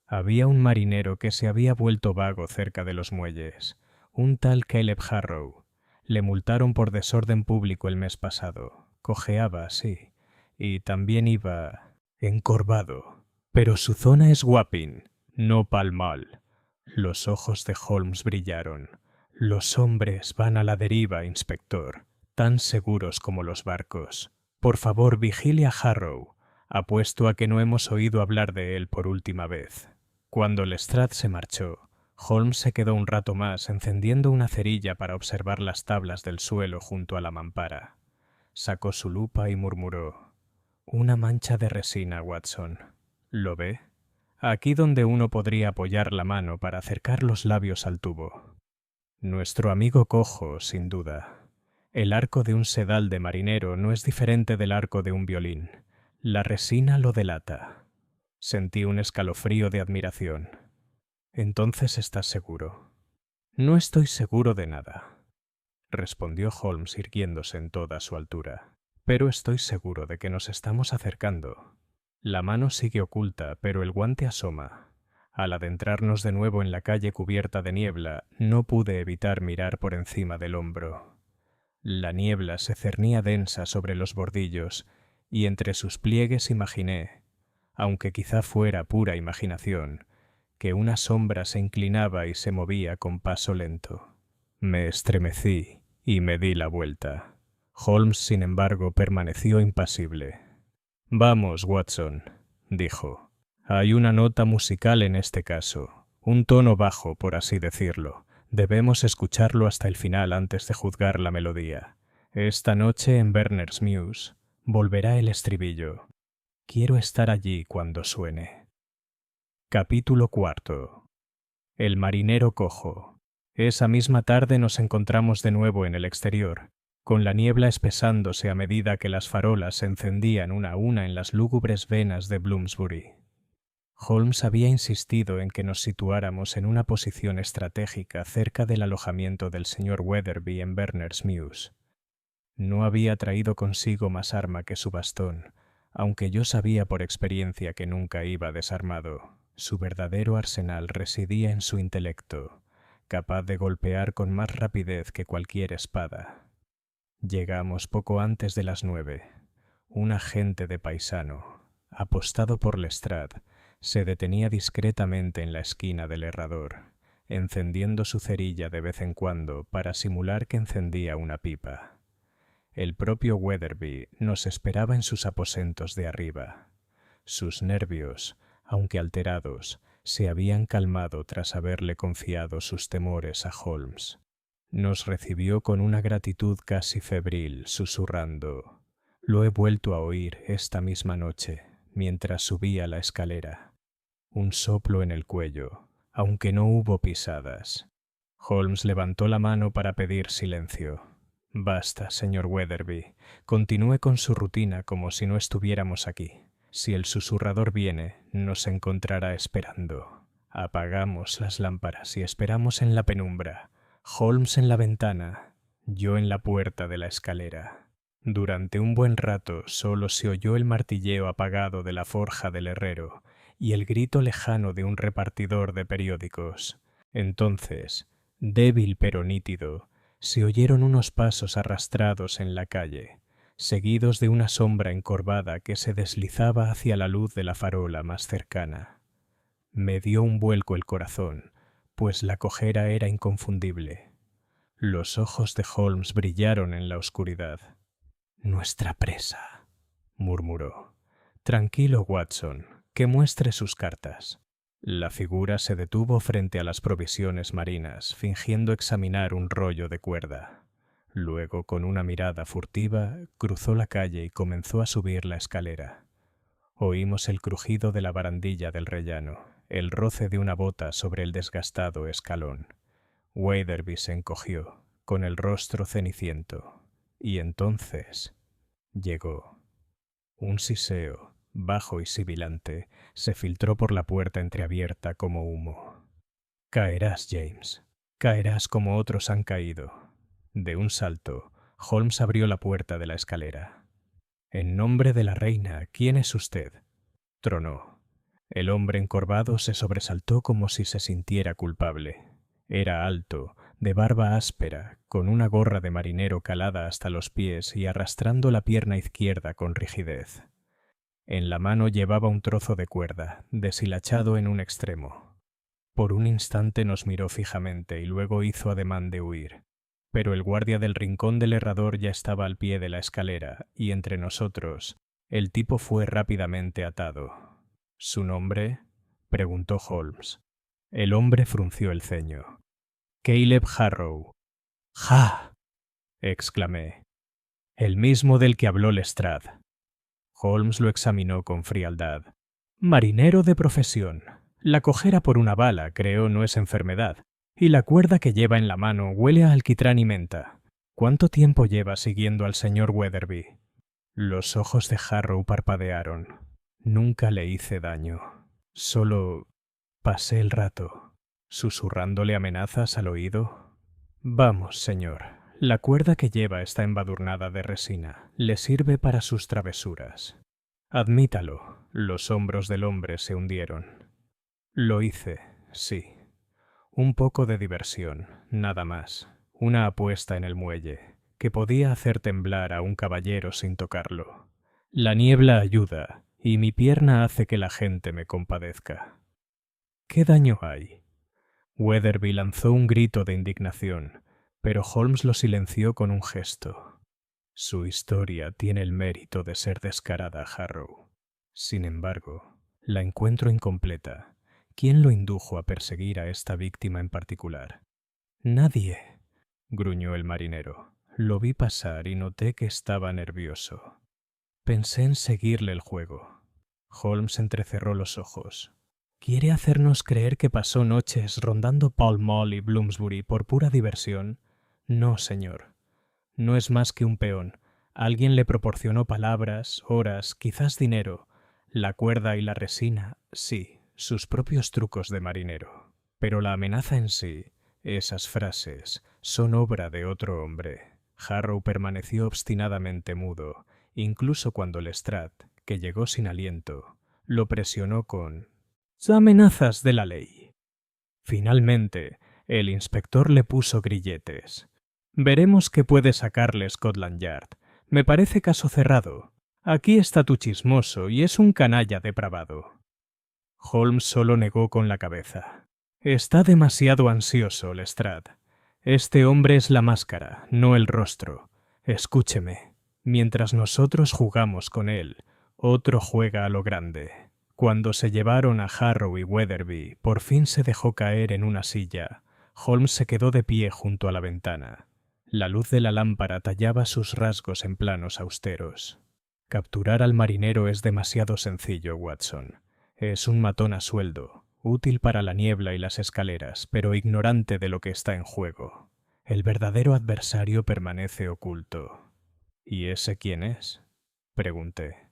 Había un marinero que se había vuelto vago cerca de los muelles, un tal Caleb Harrow. Le multaron por desorden público el mes pasado. Cojeaba, sí, y también iba encorvado. Pero su zona es Wapping, no Pall Mall. Los ojos de Holmes brillaron. Los hombres van a la deriva, inspector, tan seguros como los barcos. Por favor, vigile a Harrow. Apuesto a que no hemos oído hablar de él por última vez. Cuando Lestrade se marchó, Holmes se quedó un rato más encendiendo una cerilla para observar las tablas del suelo junto a la mampara. Sacó su lupa y murmuró: «Una mancha de resina, Watson. ¿Lo ve? Aquí donde uno podría apoyar la mano para acercar los labios al tubo. Nuestro amigo cojo, sin duda. El arco de un sedal de marinero no es diferente del arco de un violín. La resina lo delata». Sentí un escalofrío de admiración. «Entonces estás seguro». «No estoy seguro de nada», respondió Holmes irguiéndose en toda su altura. «Pero estoy seguro de que nos estamos acercando». La mano sigue oculta, pero el guante asoma. Al adentrarnos de nuevo en la calle cubierta de niebla, no pude evitar mirar por encima del hombro. La niebla se cernía densa sobre los bordillos, y entre sus pliegues imaginé, aunque quizá fuera pura imaginación, que una sombra se inclinaba y se movía con paso lento. Me estremecí y me di la vuelta. Holmes, sin embargo, permaneció impasible. «Vamos, Watson», dijo. «Hay una nota musical en este caso, un tono bajo, por así decirlo. Debemos escucharlo hasta el final antes de juzgar la melodía. Esta noche en Berners Mews volverá el estribillo. Quiero estar allí cuando suene». Capítulo 4. El marinero cojo. Esa misma tarde nos encontramos de nuevo en el exterior, con la niebla espesándose a medida que las farolas se encendían una a una en las lúgubres venas de Bloomsbury. Holmes había insistido en que nos situáramos en una posición estratégica cerca del alojamiento del señor Weatherby en Berners Mews. No había traído consigo más arma que su bastón, aunque yo sabía por experiencia que nunca iba desarmado. Su verdadero arsenal residía en su intelecto, capaz de golpear con más rapidez que cualquier espada. Llegamos poco antes de las 9. Un agente de paisano, apostado por Lestrade, se detenía discretamente en la esquina del herrador, encendiendo su cerilla de vez en cuando para simular que encendía una pipa. El propio Weatherby nos esperaba en sus aposentos de arriba. Sus nervios, aunque alterados, se habían calmado tras haberle confiado sus temores a Holmes. Nos recibió con una gratitud casi febril, susurrando: «Lo he vuelto a oír esta misma noche, mientras subía la escalera». Un soplo en el cuello, aunque no hubo pisadas. Holmes levantó la mano para pedir silencio. «Basta, señor Weatherby. Continúe con su rutina como si no estuviéramos aquí. Si el susurrador viene, nos encontrará esperando. Apagamos las lámparas y esperamos en la penumbra. Holmes en la ventana, yo en la puerta de la escalera». Durante un buen rato solo se oyó el martilleo apagado de la forja del herrero y el grito lejano de un repartidor de periódicos. Entonces, débil pero nítido, se oyeron unos pasos arrastrados en la calle, seguidos de una sombra encorvada que se deslizaba hacia la luz de la farola más cercana. Me dio un vuelco el corazón, pues la cojera era inconfundible. Los ojos de Holmes brillaron en la oscuridad. «Nuestra presa», murmuró. «Tranquilo, Watson. Que muestre sus cartas. La figura se detuvo frente a las provisiones marinas, fingiendo examinar un rollo de cuerda. Luego, con una mirada furtiva, cruzó la calle y comenzó a subir la escalera. Oímos el crujido de la barandilla del rellano, el roce de una bota sobre el desgastado escalón. Weatherby se encogió, con el rostro ceniciento. Y entonces llegó. Un siseo, bajo y sibilante, se filtró por la puerta entreabierta como humo. Caerás, James. Caerás como otros han caído. De un salto, Holmes abrió la puerta de la escalera. «En nombre de la reina, ¿quién es usted?», tronó. El hombre encorvado se sobresaltó como si se sintiera culpable. Era alto, de barba áspera, con una gorra de marinero calada hasta los pies y arrastrando la pierna izquierda con rigidez. En la mano llevaba un trozo de cuerda, deshilachado en un extremo. Por un instante nos miró fijamente y luego hizo ademán de huir. Pero el guardia del rincón del herrador ya estaba al pie de la escalera, y entre nosotros, el tipo fue rápidamente atado. «¿Su nombre?», preguntó Holmes. El hombre frunció el ceño. «Caleb Harrow». «¡Ja!», exclamé. «El mismo del que habló Lestrade». Holmes lo examinó con frialdad. «Marinero de profesión. La cojera por una bala, creo, no es enfermedad. Y la cuerda que lleva en la mano huele a alquitrán y menta. ¿Cuánto tiempo lleva siguiendo al señor Weatherby?». Los ojos de Harrow parpadearon. «Nunca le hice daño. Solo pasé el rato», susurrándole amenazas al oído. «Vamos, señor. La cuerda que lleva está embadurnada de resina. Le sirve para sus travesuras. Admítalo». Los hombros del hombre se hundieron. «Lo hice, sí. Un poco de diversión, nada más. Una apuesta en el muelle, que podía hacer temblar a un caballero sin tocarlo. La niebla ayuda, y mi pierna hace que la gente me compadezca». «¿Qué daño hay?». Weatherby lanzó un grito de indignación, pero Holmes lo silenció con un gesto. «Su historia tiene el mérito de ser descarada, Harrow. Sin embargo, la encuentro incompleta. ¿Quién lo indujo a perseguir a esta víctima en particular?». «Nadie», gruñó el marinero. «Lo vi pasar y noté que estaba nervioso. Pensé en seguirle el juego». Holmes entrecerró los ojos. «¿Quiere hacernos creer que pasó noches rondando Pall Mall y Bloomsbury por pura diversión? No, señor. No es más que un peón. Alguien le proporcionó palabras, horas, quizás dinero. La cuerda y la resina, sí, sus propios trucos de marinero. Pero la amenaza en sí, esas frases, son obra de otro hombre». Harrow permaneció obstinadamente mudo, incluso cuando Lestrade, que llegó sin aliento, lo presionó con «amenazas de la ley». Finalmente, el inspector le puso grilletes. «Veremos qué puede sacarle Scotland Yard. Me parece caso cerrado. Aquí está tu chismoso y es un canalla depravado». Holmes solo negó con la cabeza. «Está demasiado ansioso, Lestrade. Este hombre es la máscara, no el rostro. Escúcheme. Mientras nosotros jugamos con él, otro juega a lo grande». Cuando se llevaron a Harrow y Weatherby, por fin se dejó caer en una silla. Holmes se quedó de pie junto a la ventana. La luz de la lámpara tallaba sus rasgos en planos austeros. «Capturar al marinero es demasiado sencillo, Watson. Es un matón a sueldo, útil para la niebla y las escaleras, pero ignorante de lo que está en juego. El verdadero adversario permanece oculto». «¿Y ese quién es?», pregunté.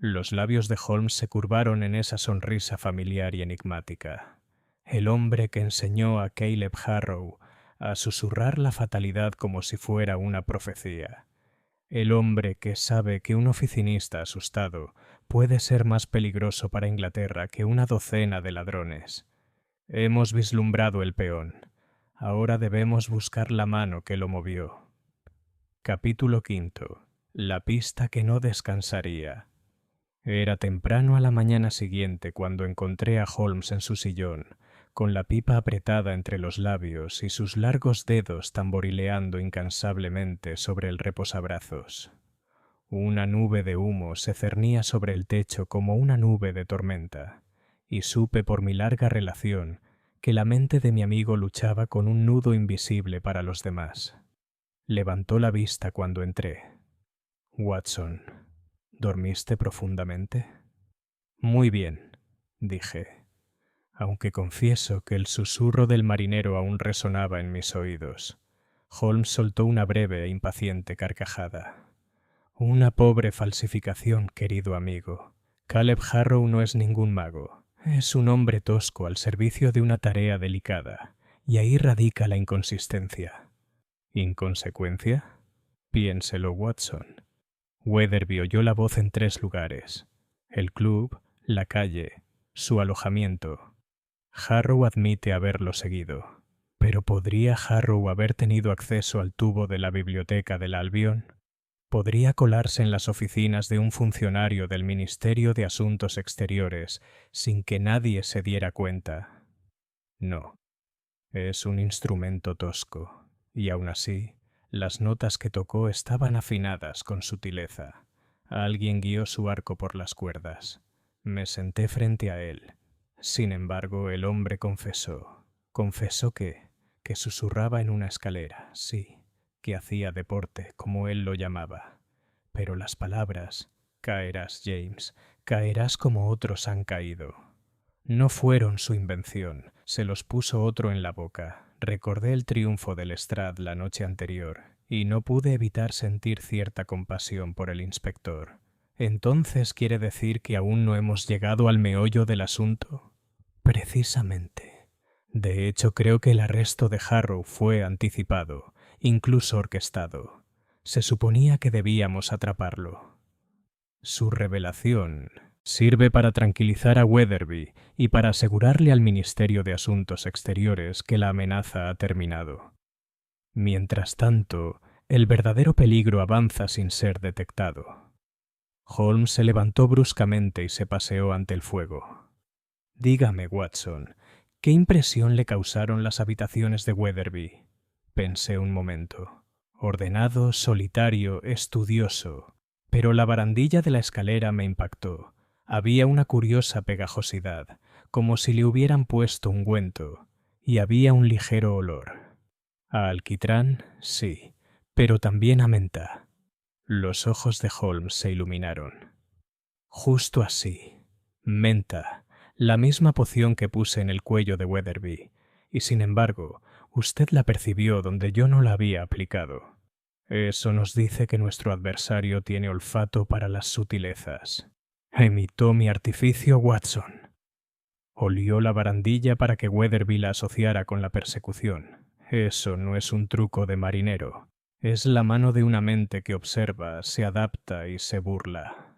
Los labios de Holmes se curvaron en esa sonrisa familiar y enigmática. «El hombre que enseñó a Caleb Harrow a susurrar la fatalidad como si fuera una profecía. El hombre que sabe que un oficinista asustado puede ser más peligroso para Inglaterra que una docena de ladrones. Hemos vislumbrado el peón. Ahora debemos buscar la mano que lo movió». Capítulo 5. La pista que no descansaría. Era temprano a la mañana siguiente cuando encontré a Holmes en su sillón, con la pipa apretada entre los labios y sus largos dedos tamborileando incansablemente sobre el reposabrazos. Una nube de humo se cernía sobre el techo como una nube de tormenta, y supe por mi larga relación que la mente de mi amigo luchaba con un nudo invisible para los demás. Levantó la vista cuando entré. Watson, ¿dormiste profundamente? Muy bien, dije, aunque confieso que el susurro del marinero aún resonaba en mis oídos. Holmes soltó una breve e impaciente carcajada. Una pobre falsificación, querido amigo. Caleb Harrow no es ningún mago. Es un hombre tosco al servicio de una tarea delicada, y ahí radica la inconsistencia. ¿Inconsecuencia? Piénselo, Watson. Weatherby oyó la voz en 3 lugares: el club, la calle, su alojamiento. Harrow admite haberlo seguido. ¿Pero podría Harrow haber tenido acceso al tubo de la biblioteca del Albion? ¿Podría colarse en las oficinas de un funcionario del Ministerio de Asuntos Exteriores sin que nadie se diera cuenta? No. Es un instrumento tosco, y aun así, las notas que tocó estaban afinadas con sutileza. Alguien guió su arco por las cuerdas. Me senté frente a él. Sin embargo, el hombre confesó que susurraba en una escalera, sí, que hacía deporte, como él lo llamaba. Pero las palabras, caerás, James, caerás como otros han caído, no fueron su invención, se los puso otro en la boca. Recordé el triunfo de Lestrade la noche anterior, y no pude evitar sentir cierta compasión por el inspector. ¿Entonces quiere decir que aún no hemos llegado al meollo del asunto? Precisamente. De hecho, creo que el arresto de Harrow fue anticipado, incluso orquestado. Se suponía que debíamos atraparlo. Su revelación sirve para tranquilizar a Weatherby y para asegurarle al Ministerio de Asuntos Exteriores que la amenaza ha terminado. Mientras tanto, el verdadero peligro avanza sin ser detectado. Holmes se levantó bruscamente y se paseó ante el fuego. Dígame, Watson, ¿qué impresión le causaron las habitaciones de Weatherby? Pensé un momento. Ordenado, solitario, estudioso. Pero la barandilla de la escalera me impactó. Había una curiosa pegajosidad, como si le hubieran puesto ungüento, y había un ligero olor. A alquitrán, sí, pero también a menta. Los ojos de Holmes se iluminaron. Justo así. Menta, la misma poción que puse en el cuello de Weatherby, y sin embargo, usted la percibió donde yo no la había aplicado. Eso nos dice que nuestro adversario tiene olfato para las sutilezas. Imitó mi artificio, Watson. Olió la barandilla para que Weatherby la asociara con la persecución. Eso no es un truco de marinero. Es la mano de una mente que observa, se adapta y se burla.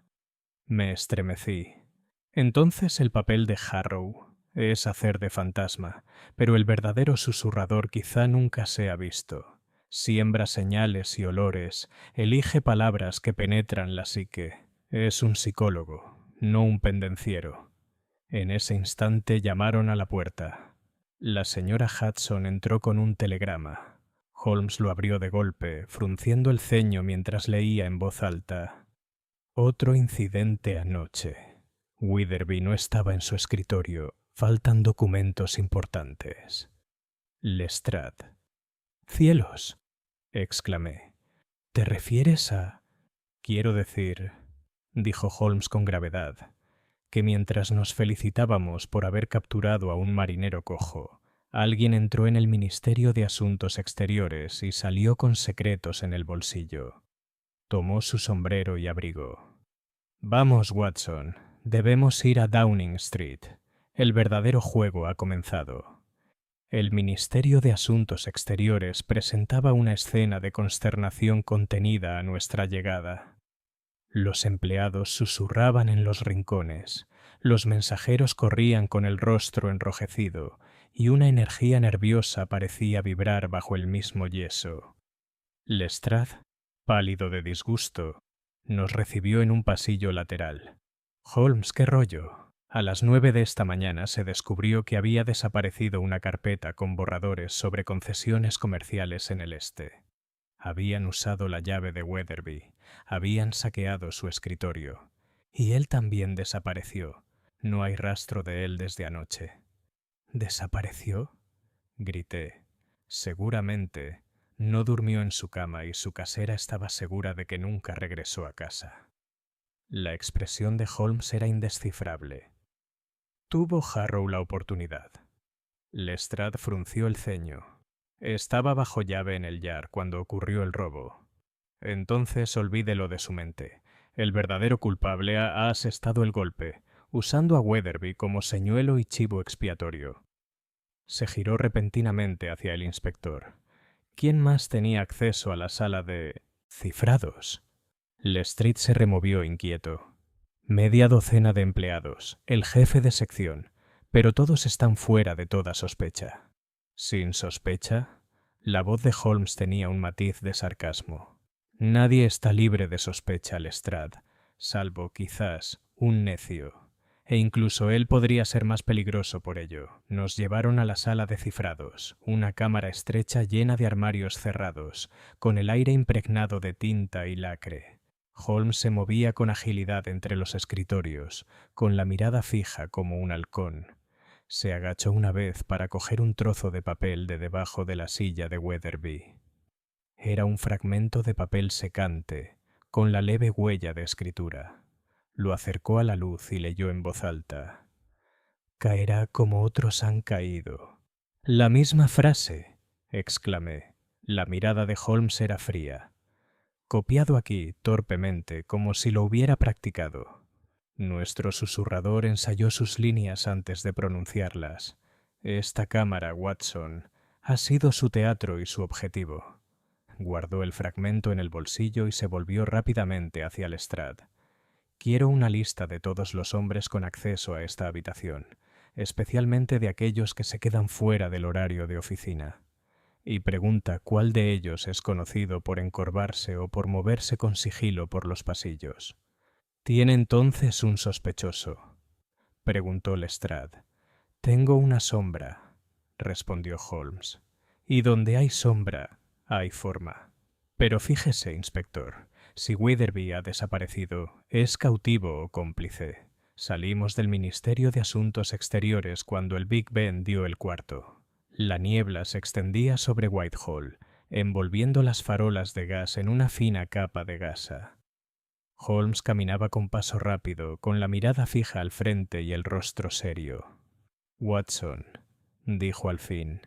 Me estremecí. Entonces el papel de Harrow es hacer de fantasma, pero el verdadero susurrador quizá nunca sea visto. Siembra señales y olores, elige palabras que penetran la psique. Es un psicólogo, no un pendenciero. En ese instante llamaron a la puerta. La señora Hudson entró con un telegrama. Holmes lo abrió de golpe, frunciendo el ceño mientras leía en voz alta. Otro incidente anoche. Weatherby no estaba en su escritorio. Faltan documentos importantes. Lestrade. ¡Cielos!, exclamé. ¿Te refieres a...? Quiero decir, dijo Holmes con gravedad, que mientras nos felicitábamos por haber capturado a un marinero cojo, alguien entró en el Ministerio de Asuntos Exteriores y salió con secretos en el bolsillo. Tomó su sombrero y abrigo. Vamos, Watson, debemos ir a Downing Street. El verdadero juego ha comenzado. El Ministerio de Asuntos Exteriores presentaba una escena de consternación contenida a nuestra llegada. Los empleados susurraban en los rincones, los mensajeros corrían con el rostro enrojecido y una energía nerviosa parecía vibrar bajo el mismo yeso. Lestrade, pálido de disgusto, nos recibió en un pasillo lateral. Holmes, ¿qué rollo? A las 9 de esta mañana se descubrió que había desaparecido una carpeta con borradores sobre concesiones comerciales en el este. Habían usado la llave de Weatherby, habían saqueado su escritorio. Y él también desapareció. No hay rastro de él desde anoche. ¿Desapareció?, grité. Seguramente no durmió en su cama y su casera estaba segura de que nunca regresó a casa. La expresión de Holmes era indescifrable. Tuvo Harrow la oportunidad. Lestrade frunció el ceño. Estaba bajo llave en el Yard cuando ocurrió el robo. Entonces olvídelo de su mente. El verdadero culpable ha asestado el golpe, usando a Weatherby como señuelo y chivo expiatorio. Se giró repentinamente hacia el inspector. ¿Quién más tenía acceso a la sala de cifrados? Lestrade se removió inquieto. Media docena de empleados, el jefe de sección, pero todos están fuera de toda sospecha. ¿Sin sospecha? La voz de Holmes tenía un matiz de sarcasmo. Nadie está libre de sospecha, Lestrade, salvo, quizás, un necio. E incluso él podría ser más peligroso por ello. Nos llevaron a la sala de cifrados, una cámara estrecha llena de armarios cerrados, con el aire impregnado de tinta y lacre. Holmes se movía con agilidad entre los escritorios, con la mirada fija como un halcón. Se agachó una vez para coger un trozo de papel de debajo de la silla de Weatherby. Era un fragmento de papel secante, con la leve huella de escritura. Lo acercó a la luz y leyó en voz alta. «Caerá como otros han caído». «La misma frase», exclamé. La mirada de Holmes era fría. «Copiado aquí, torpemente, como si lo hubiera practicado». Nuestro susurrador ensayó sus líneas antes de pronunciarlas. Esta cámara, Watson, ha sido su teatro y su objetivo. Guardó el fragmento en el bolsillo y se volvió rápidamente hacia Lestrade. Quiero una lista de todos los hombres con acceso a esta habitación, especialmente de aquellos que se quedan fuera del horario de oficina. Y pregunta cuál de ellos es conocido por encorvarse o por moverse con sigilo por los pasillos. ¿Tiene entonces un sospechoso?, preguntó Lestrade. «Tengo una sombra», respondió Holmes. «Y donde hay sombra, hay forma». «Pero fíjese, inspector, si Weatherby ha desaparecido, es cautivo o cómplice. Salimos del Ministerio de Asuntos Exteriores cuando el Big Ben dio el cuarto. La niebla se extendía sobre Whitehall, envolviendo las farolas de gas en una fina capa de gasa». Holmes caminaba con paso rápido, con la mirada fija al frente y el rostro serio. «Watson», dijo al fin,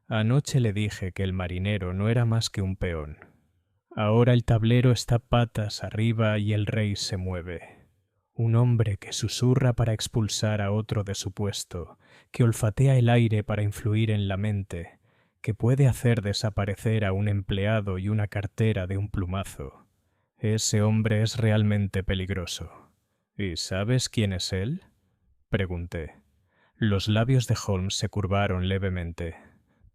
«anoche le dije que el marinero no era más que un peón. Ahora el tablero está patas arriba y el rey se mueve. Un hombre que susurra para expulsar a otro de su puesto, que olfatea el aire para influir en la mente, que puede hacer desaparecer a un empleado y una cartera de un plumazo. Ese hombre es realmente peligroso». «¿Y sabes quién es él?», pregunté. Los labios de Holmes se curvaron levemente.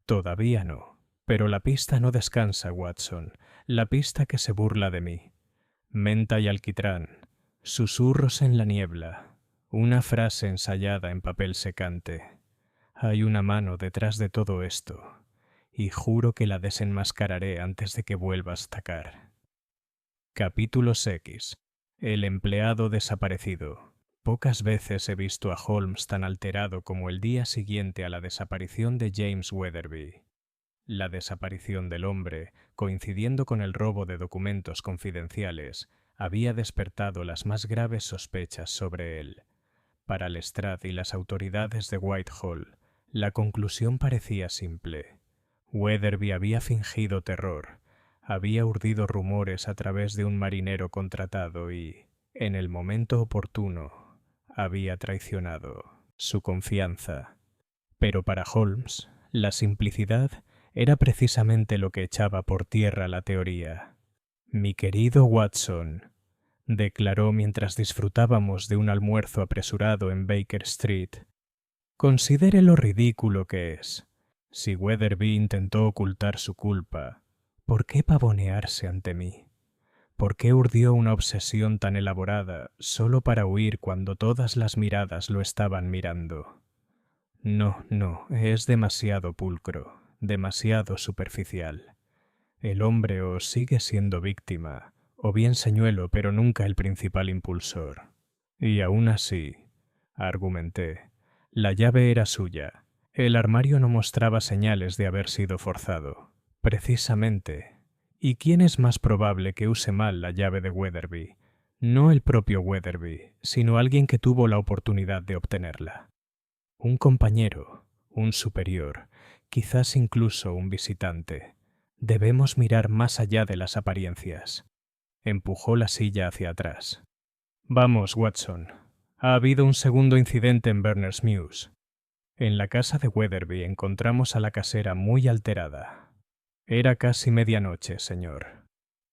«Todavía no. Pero la pista no descansa, Watson. La pista que se burla de mí. Menta y alquitrán. Susurros en la niebla. Una frase ensayada en papel secante. Hay una mano detrás de todo esto. Y juro que la desenmascararé antes de que vuelvas a atacar». Capítulo 6. El empleado desaparecido. Pocas veces he visto a Holmes tan alterado como el día siguiente a la desaparición de James Weatherby. La desaparición del hombre, coincidiendo con el robo de documentos confidenciales, había despertado las más graves sospechas sobre él. Para Lestrade y las autoridades de Whitehall, la conclusión parecía simple. Weatherby había fingido terror, había urdido rumores a través de un marinero contratado y, en el momento oportuno, había traicionado su confianza. Pero para Holmes, la simplicidad era precisamente lo que echaba por tierra la teoría. «Mi querido Watson», declaró mientras disfrutábamos de un almuerzo apresurado en Baker Street, «considere lo ridículo que es. Si Weatherby intentó ocultar su culpa, ¿por qué pavonearse ante mí? ¿Por qué urdió una obsesión tan elaborada solo para huir cuando todas las miradas lo estaban mirando? No, es demasiado pulcro, demasiado superficial. El hombre o sigue siendo víctima, o bien señuelo pero nunca el principal impulsor. Y aún así, argumenté, la llave era suya. El armario no mostraba señales de haber sido forzado. Precisamente. ¿Y quién es más probable que use mal la llave de Weatherby? No el propio Weatherby, sino alguien que tuvo la oportunidad de obtenerla. Un compañero, un superior, quizás incluso un visitante. Debemos mirar más allá de las apariencias. Empujó la silla hacia atrás. Vamos, Watson. Ha habido un segundo incidente en Berners Mews. En la casa de Weatherby encontramos a la casera muy alterada. Era casi medianoche, señor,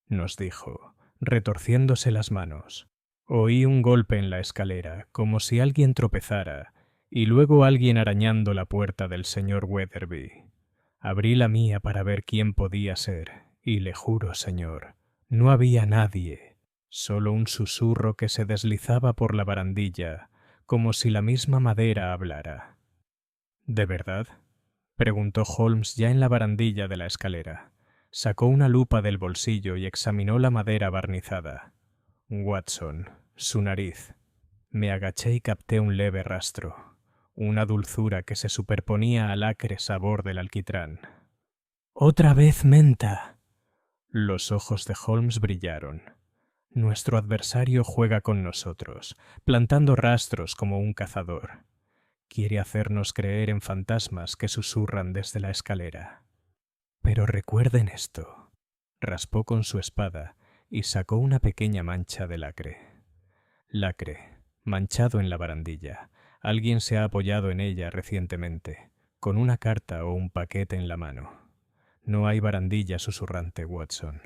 nos dijo, retorciéndose las manos. Oí un golpe en la escalera, como si alguien tropezara, y luego alguien arañando la puerta del señor Weatherby. Abrí la mía para ver quién podía ser, y le juro, señor, no había nadie, solo un susurro que se deslizaba por la barandilla, como si la misma madera hablara. ¿De verdad?, preguntó Holmes ya en la barandilla de la escalera. Sacó una lupa del bolsillo y examinó la madera barnizada. Watson, su nariz. Me agaché y capté un leve rastro, una dulzura que se superponía al acre sabor del alquitrán. ¡Otra vez menta! Los ojos de Holmes brillaron. Nuestro adversario juega con nosotros, plantando rastros como un cazador. Quiere hacernos creer en fantasmas que susurran desde la escalera. Pero recuerden esto. Raspó con su espada y sacó una pequeña mancha de lacre. Lacre, manchado en la barandilla. Alguien se ha apoyado en ella recientemente, con una carta o un paquete en la mano. No hay barandilla susurrante, Watson.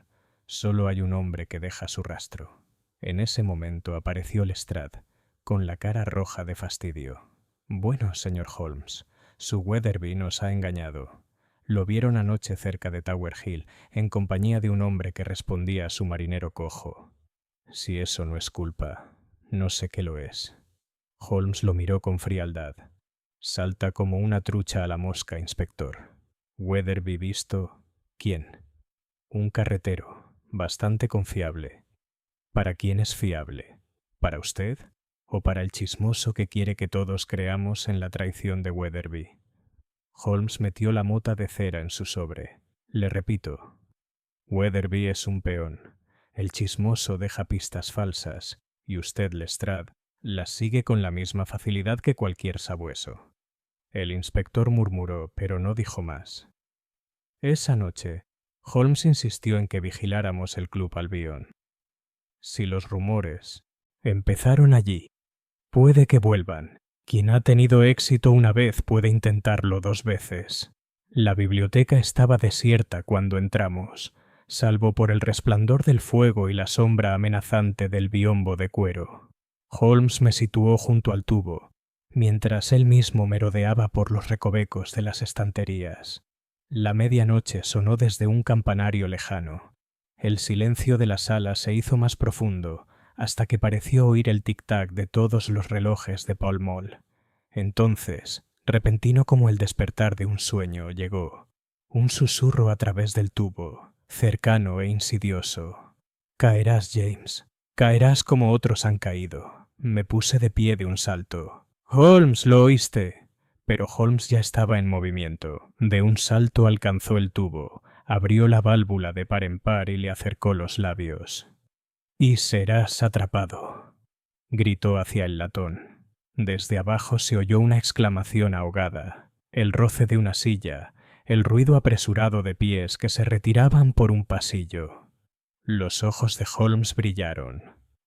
Solo hay un hombre que deja su rastro. En ese momento apareció Lestrade, con la cara roja de fastidio. Bueno, señor Holmes, su Weatherby nos ha engañado. Lo vieron anoche cerca de Tower Hill, en compañía de un hombre que respondía a su marinero cojo. Si eso no es culpa, no sé qué lo es. Holmes lo miró con frialdad. Salta como una trucha a la mosca, inspector. Weatherby visto... ¿Quién? Un carretero, bastante confiable. ¿Para quién es fiable? ¿Para usted? ¿O para el chismoso que quiere que todos creamos en la traición de Weatherby? Holmes metió la mota de cera en su sobre. Le repito, Weatherby es un peón. El chismoso deja pistas falsas, y usted, Lestrade, las sigue con la misma facilidad que cualquier sabueso. El inspector murmuró, pero no dijo más. Esa noche, Holmes insistió en que vigiláramos el Club Albion. Si los rumores empezaron allí, puede que vuelvan. Quien ha tenido éxito una vez puede intentarlo 2 veces. La biblioteca estaba desierta cuando entramos, salvo por el resplandor del fuego y la sombra amenazante del biombo de cuero. Holmes me situó junto al tubo, mientras él mismo merodeaba por los recovecos de las estanterías. La medianoche sonó desde un campanario lejano. El silencio de la sala se hizo más profundo, hasta que pareció oír el tic-tac de todos los relojes de Pall Mall. Entonces, repentino como el despertar de un sueño, llegó un susurro a través del tubo, cercano e insidioso. Caerás, James. Caerás como otros han caído. Me puse de pie de un salto. Holmes, ¿lo oíste? Pero Holmes ya estaba en movimiento. De un salto alcanzó el tubo, abrió la válvula de par en par y le acercó los labios. «Y serás atrapado», gritó hacia el latón. Desde abajo se oyó una exclamación ahogada, el roce de una silla, el ruido apresurado de pies que se retiraban por un pasillo. Los ojos de Holmes brillaron.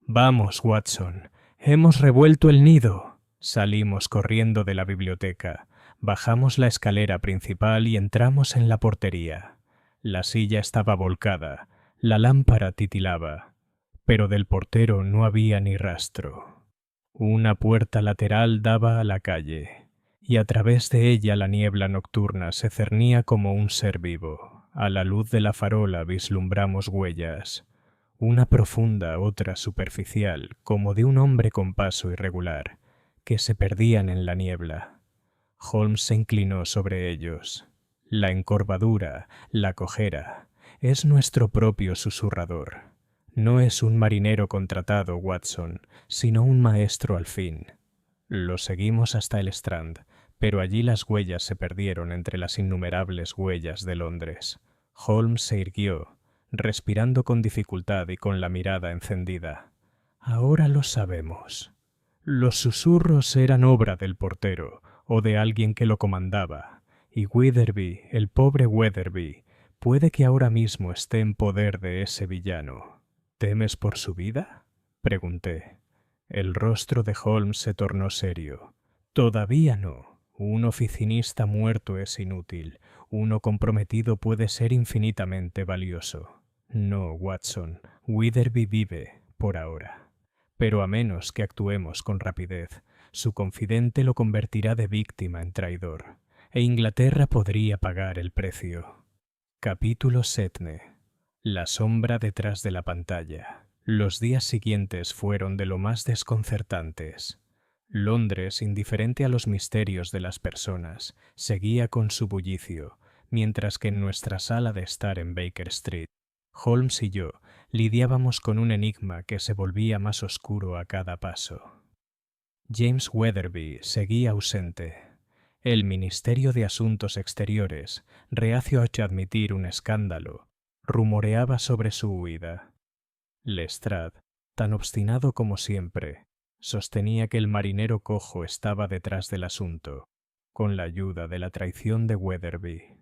«Vamos, Watson, hemos revuelto el nido». Salimos corriendo de la biblioteca, bajamos la escalera principal y entramos en la portería. La silla estaba volcada, la lámpara titilaba, pero del portero no había ni rastro. Una puerta lateral daba a la calle, y a través de ella la niebla nocturna se cernía como un ser vivo. A la luz de la farola vislumbramos huellas, una profunda, otra superficial, como de un hombre con paso irregular, que se perdían en la niebla. Holmes se inclinó sobre ellos. La encorvadura, la cojera, Es nuestro propio susurrador. No es un marinero contratado, Watson, sino un maestro al fin. Lo seguimos hasta el Strand, pero allí las huellas se perdieron entre las innumerables huellas de Londres. Holmes se irguió, respirando con dificultad y con la mirada encendida. Ahora lo sabemos. Los susurros eran obra del portero o de alguien que lo comandaba, y Witherby, el pobre Witherby, puede que ahora mismo esté en poder de ese villano. ¿Temes por su vida?, pregunté. El rostro de Holmes se tornó serio. Todavía no. Un oficinista muerto es inútil. Uno comprometido puede ser infinitamente valioso. No, Watson, Witherby vive, por ahora. Pero a menos que actuemos con rapidez, su confidente lo convertirá de víctima en traidor, e Inglaterra podría pagar el precio. Capítulo 7. La sombra detrás de la pantalla. Los días siguientes fueron de lo más desconcertantes. Londres, indiferente a los misterios de las personas, seguía con su bullicio, mientras que en nuestra sala de estar en Baker Street, Holmes y yo lidiábamos con un enigma que se volvía más oscuro a cada paso. James Weatherby seguía ausente. El Ministerio de Asuntos Exteriores, reacio a admitir un escándalo, rumoreaba sobre su huida. Lestrade, tan obstinado como siempre, sostenía que el marinero cojo estaba detrás del asunto, con la ayuda de la traición de Weatherby.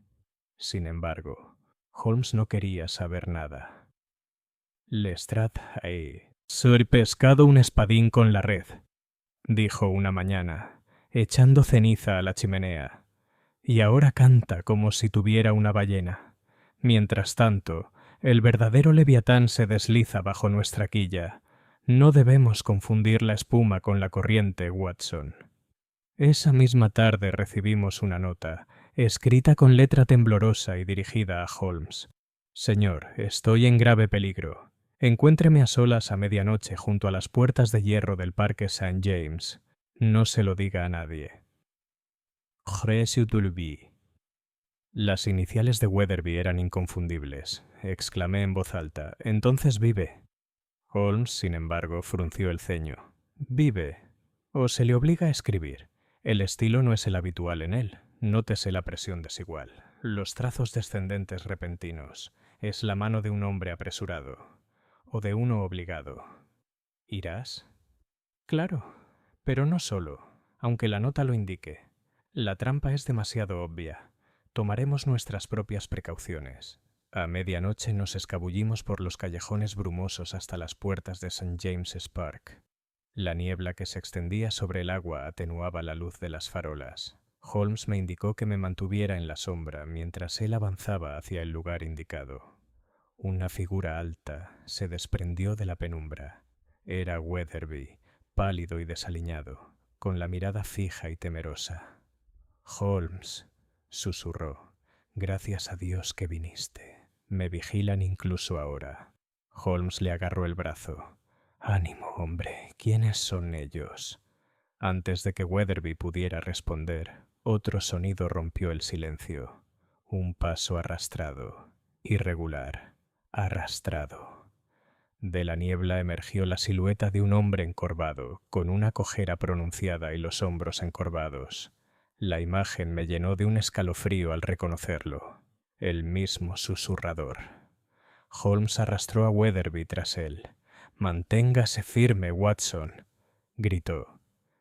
Sin embargo, Holmes no quería saber nada. Lestrade «Soy pescado un espadín con la red», dijo una mañana, echando ceniza a la chimenea, y ahora canta como si tuviera una ballena. Mientras tanto, el verdadero leviatán se desliza bajo nuestra quilla. No debemos confundir la espuma con la corriente, Watson. Esa misma tarde recibimos una nota, escrita con letra temblorosa y dirigida a Holmes. Señor, estoy en grave peligro. Encuéntreme a solas a medianoche junto a las puertas de hierro del Parque St. James. No se lo diga a nadie. Tulby. Las iniciales de Weatherby eran inconfundibles. Exclamé en voz alta. «Entonces vive». Holmes, sin embargo, frunció el ceño. «Vive. O se le obliga a escribir. El estilo no es el habitual en él. Nótese la presión desigual. Los trazos descendentes repentinos. Es la mano de un hombre apresurado. O de uno obligado. ¿Irás?» «Claro. Pero no solo, aunque la nota lo indique. La trampa es demasiado obvia. Tomaremos nuestras propias precauciones». A medianoche nos escabullimos por los callejones brumosos hasta las puertas de St. James's Park. La niebla que se extendía sobre el agua atenuaba la luz de las farolas. Holmes me indicó que me mantuviera en la sombra mientras él avanzaba hacia el lugar indicado. Una figura alta se desprendió de la penumbra. Era Weatherby, pálido y desaliñado, con la mirada fija y temerosa. «Holmes», susurró, «gracias a Dios que viniste. Me vigilan incluso ahora». Holmes le agarró el brazo. «Ánimo, hombre, ¿quiénes son ellos?» Antes de que Weatherby pudiera responder, otro sonido rompió el silencio. Un paso arrastrado, irregular, arrastrado. De la niebla emergió la silueta de un hombre encorvado, con una cojera pronunciada y los hombros encorvados. La imagen me llenó de un escalofrío al reconocerlo. El mismo susurrador. Holmes arrastró a Weatherby tras él. «Manténgase firme, Watson», gritó.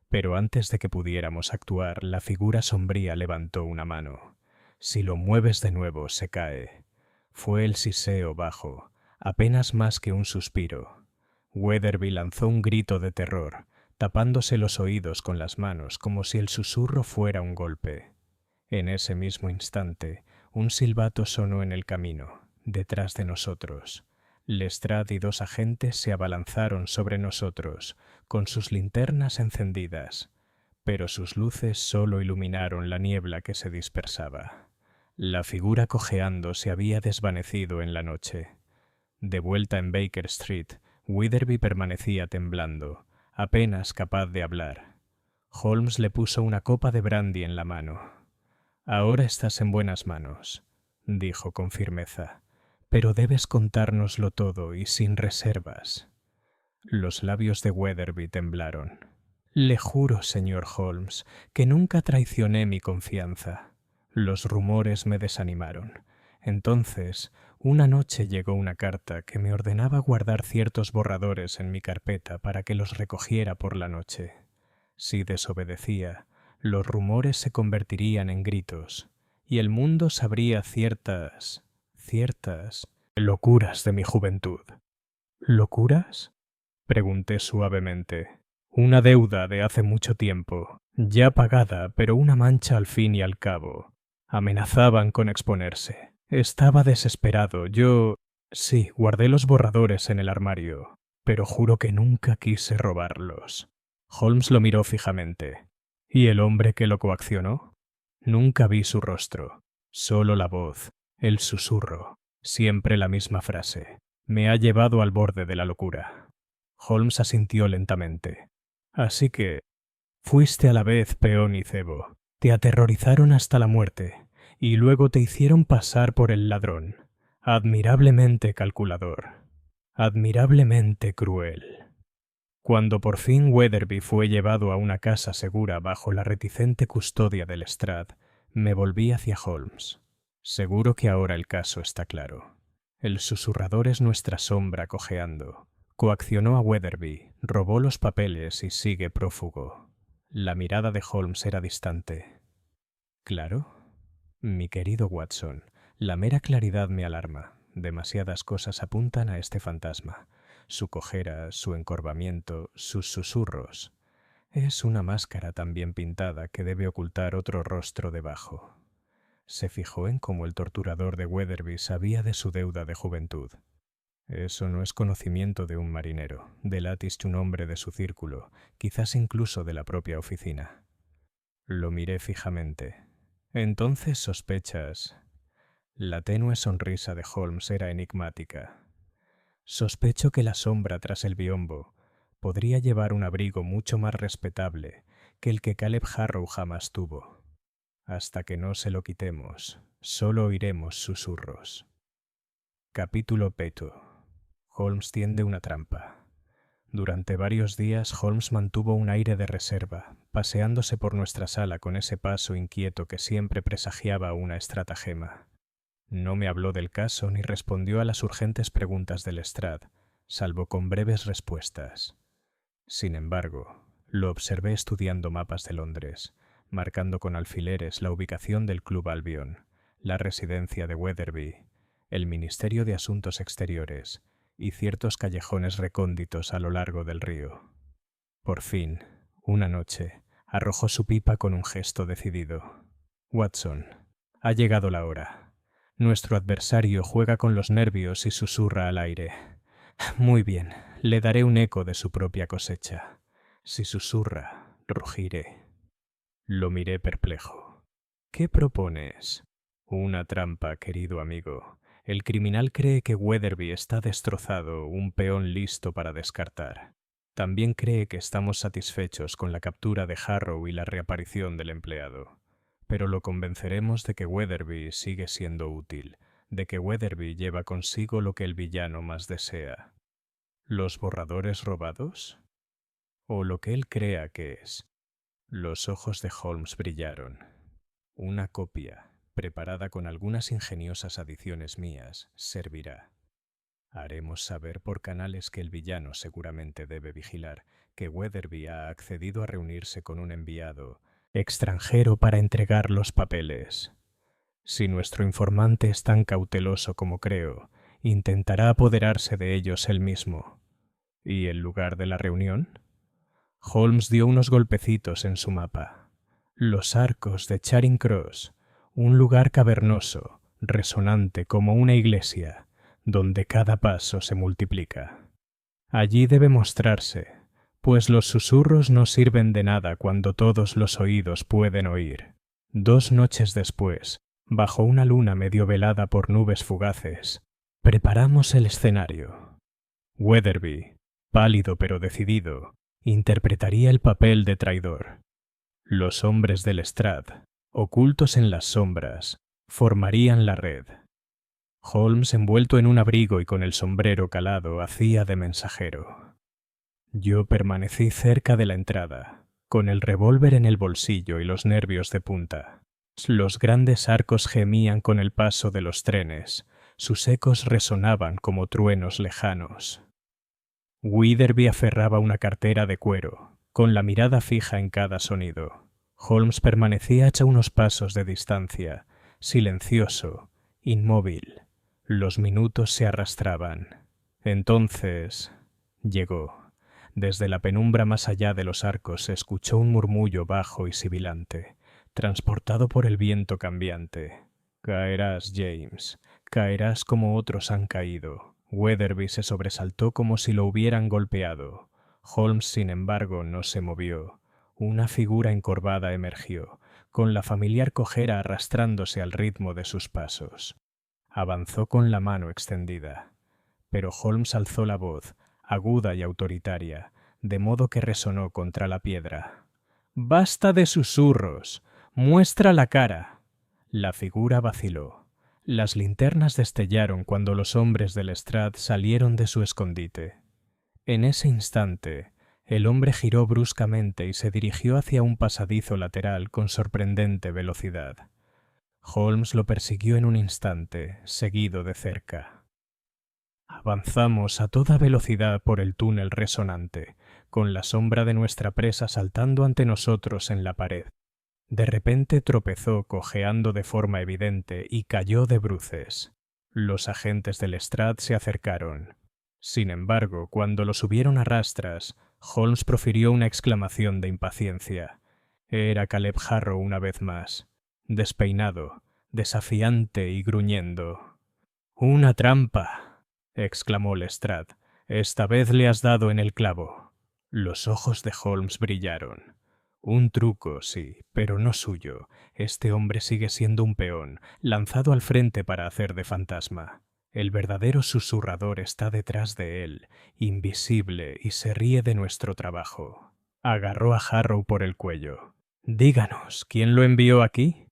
Pero antes de que pudiéramos actuar, la figura sombría levantó una mano. «Si lo mueves de nuevo, se cae». Fue el siseo bajo, apenas más que un suspiro. Weatherby lanzó un grito de terror, tapándose los oídos con las manos como si el susurro fuera un golpe. En ese mismo instante, un silbato sonó en el camino, detrás de nosotros. Lestrade y dos agentes se abalanzaron sobre nosotros, con sus linternas encendidas, pero sus luces solo iluminaron la niebla que se dispersaba. La figura cojeando se había desvanecido en la noche. De vuelta en Baker Street, Weatherby permanecía temblando, apenas capaz de hablar. Holmes le puso una copa de brandy en la mano. «Ahora estás en buenas manos», dijo con firmeza. pero debes contárnoslo todo y sin reservas. Los labios de Weatherby temblaron. Le juro, señor Holmes, que nunca traicioné mi confianza. Los rumores me desanimaron. Entonces, una noche llegó una carta que me ordenaba guardar ciertos borradores en mi carpeta para que los recogiera por la noche. Si desobedecía, los rumores se convertirían en gritos, y el mundo sabría ciertas locuras de mi juventud. ¿Locuras? Pregunté suavemente. Una deuda de hace mucho tiempo, ya pagada, pero una mancha al fin y al cabo. Amenazaban con exponerse. Estaba desesperado. Sí, guardé los borradores en el armario, pero juro que nunca quise robarlos. Holmes lo miró fijamente. ¿Y el hombre que lo coaccionó? Nunca vi su rostro, solo la voz, el susurro, siempre la misma frase. Me ha llevado al borde de la locura. Holmes asintió lentamente. Así que fuiste a la vez peón y cebo. Te aterrorizaron hasta la muerte, y luego te hicieron pasar por el ladrón. Admirablemente calculador. Admirablemente cruel. Cuando por fin Weatherby fue llevado a una casa segura bajo la reticente custodia del Lestrade, me volví hacia Holmes. Seguro que ahora el caso está claro. El susurrador es nuestra sombra cojeando. Coaccionó a Weatherby, robó los papeles y sigue prófugo. La mirada de Holmes era distante. ¿Claro? Mi querido Watson, la mera claridad me alarma. Demasiadas cosas apuntan a este fantasma. Su cojera, su encorvamiento, sus susurros. Es una máscara tan bien pintada que debe ocultar otro rostro debajo. Se fijó en cómo el torturador de Weatherby sabía de su deuda de juventud. Eso no es conocimiento de un marinero, del Atis un hombre de su círculo, quizás incluso de la propia oficina. Lo miré fijamente. Entonces sospechas. La tenue sonrisa de Holmes era enigmática. Sospecho que la sombra tras el biombo podría llevar un abrigo mucho más respetable que el que Caleb Harrow jamás tuvo. Hasta que no se lo quitemos, solo oiremos susurros. Capítulo peto. Holmes tiende una trampa. Durante varios días Holmes mantuvo un aire de reserva, paseándose por nuestra sala con ese paso inquieto que siempre presagiaba una estratagema. No me habló del caso ni respondió a las urgentes preguntas del Lestrade, salvo con breves respuestas. Sin embargo, lo observé estudiando mapas de Londres, marcando con alfileres la ubicación del Club Albion, la residencia de Weatherby, el Ministerio de Asuntos Exteriores y ciertos callejones recónditos a lo largo del río. Por fin, una noche, arrojó su pipa con un gesto decidido. «Watson, ha llegado la hora. Nuestro adversario juega con los nervios y susurra al aire. Muy bien, le daré un eco de su propia cosecha. Si susurra, rugiré». Lo miré perplejo. «¿Qué propones?» «Una trampa, querido amigo. El criminal cree que Weatherby está destrozado, un peón listo para descartar. También cree que estamos satisfechos con la captura de Harrow y la reaparición del empleado. Pero lo convenceremos de que Weatherby sigue siendo útil, de que Weatherby lleva consigo lo que el villano más desea. ¿Los borradores robados? ¿O lo que él crea que es?» Los ojos de Holmes brillaron. «Una copia, preparada con algunas ingeniosas adiciones mías, servirá. Haremos saber por canales que el villano seguramente debe vigilar que Weatherby ha accedido a reunirse con un enviado extranjero para entregar los papeles. Si nuestro informante es tan cauteloso como creo, intentará apoderarse de ellos él mismo. ¿Y el lugar de la reunión?» Holmes dio unos golpecitos en su mapa. «Los arcos de Charing Cross, un lugar cavernoso, resonante como una iglesia, donde cada paso se multiplica. Allí debe mostrarse, pues los susurros no sirven de nada cuando todos los oídos pueden oír». 2 noches después, bajo una luna medio velada por nubes fugaces, preparamos el escenario. Weatherby, pálido pero decidido, interpretaría el papel de traidor. Los hombres del Lestrade, ocultos en las sombras, formarían la red. Holmes, envuelto en un abrigo y con el sombrero calado, hacía de mensajero. Yo permanecí cerca de la entrada, con el revólver en el bolsillo y los nervios de punta. Los grandes arcos gemían con el paso de los trenes, sus ecos resonaban como truenos lejanos. Witherby aferraba una cartera de cuero, con la mirada fija en cada sonido. Holmes permanecía a unos pasos de distancia, silencioso, inmóvil. Los minutos se arrastraban. Entonces llegó. Desde la penumbra más allá de los arcos se escuchó un murmullo bajo y sibilante, transportado por el viento cambiante. Caerás, James, caerás como otros han caído. Weatherby se sobresaltó como si lo hubieran golpeado. Holmes, sin embargo, no se movió. Una figura encorvada emergió, con la familiar cojera arrastrándose al ritmo de sus pasos. Avanzó con la mano extendida. Pero Holmes alzó la voz, aguda y autoritaria, de modo que resonó contra la piedra. «¡Basta de susurros! ¡Muestra la cara!». La figura vaciló. Las linternas destellaron cuando los hombres del Lestrade salieron de su escondite. En ese instante, el hombre giró bruscamente y se dirigió hacia un pasadizo lateral con sorprendente velocidad. Holmes lo persiguió en un instante, seguido de cerca. Avanzamos a toda velocidad por el túnel resonante, con la sombra de nuestra presa saltando ante nosotros en la pared. De repente tropezó cojeando de forma evidente y cayó de bruces. Los agentes del Lestrade se acercaron. Sin embargo, cuando lo subieron a rastras, Holmes profirió una exclamación de impaciencia. Era Caleb Harrow una vez más, despeinado, desafiante y gruñendo. «¡Una trampa!», exclamó Lestrade. «Esta vez le has dado en el clavo». Los ojos de Holmes brillaron. Un truco, sí, pero no suyo. Este hombre sigue siendo un peón, lanzado al frente para hacer de fantasma. El verdadero susurrador está detrás de él, invisible, y se ríe de nuestro trabajo. Agarró a Harrow por el cuello. «Díganos, ¿quién lo envió aquí?».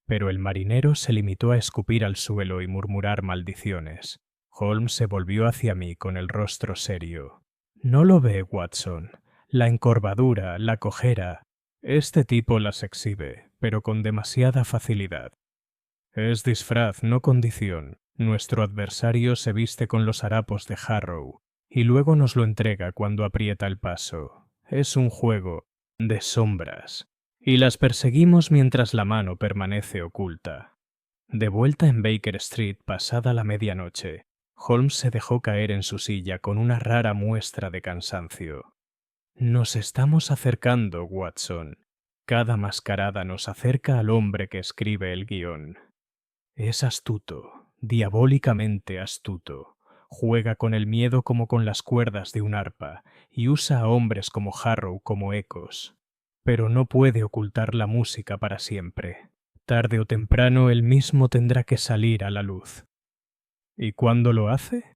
Pero el marinero se limitó a escupir al suelo y murmurar maldiciones. Holmes se volvió hacia mí con el rostro serio. «¿No lo ve, Watson? La encorvadura, la cojera. Este tipo las exhibe, pero con demasiada facilidad. Es disfraz, no condición. Nuestro adversario se viste con los harapos de Harrow y luego nos lo entrega cuando aprieta el paso. Es un juego de sombras, y las perseguimos mientras la mano permanece oculta». De vuelta en Baker Street, pasada la medianoche, Holmes se dejó caer en su silla con una rara muestra de cansancio. «Nos estamos acercando, Watson. Cada mascarada nos acerca al hombre que escribe el guión. Es astuto, diabólicamente astuto. Juega con el miedo como con las cuerdas de un arpa y usa a hombres como Harrow como ecos. Pero no puede ocultar la música para siempre. Tarde o temprano él mismo tendrá que salir a la luz». «¿Y cuándo lo hace?»,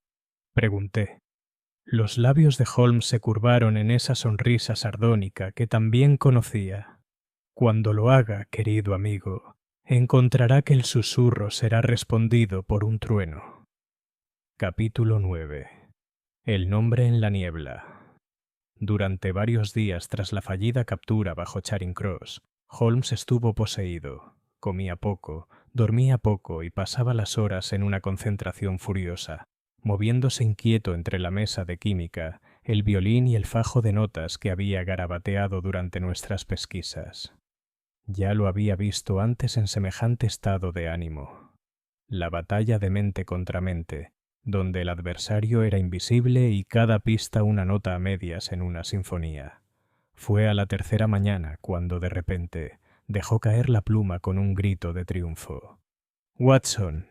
pregunté. Los labios de Holmes se curvaron en esa sonrisa sardónica que también conocía. «Cuando lo haga, querido amigo, encontrará que el susurro será respondido por un trueno». Capítulo 9. El nombre en la niebla. Durante varios días tras la fallida captura bajo Charing Cross, Holmes estuvo poseído. Comía poco, dormía poco y pasaba las horas en una concentración furiosa, moviéndose inquieto entre la mesa de química, el violín y el fajo de notas que había garabateado durante nuestras pesquisas. Ya lo había visto antes en semejante estado de ánimo. La batalla de mente contra mente, donde el adversario era invisible y cada pista una nota a medias en una sinfonía. Fue a la tercera mañana cuando, de repente, dejó caer la pluma con un grito de triunfo. «Watson,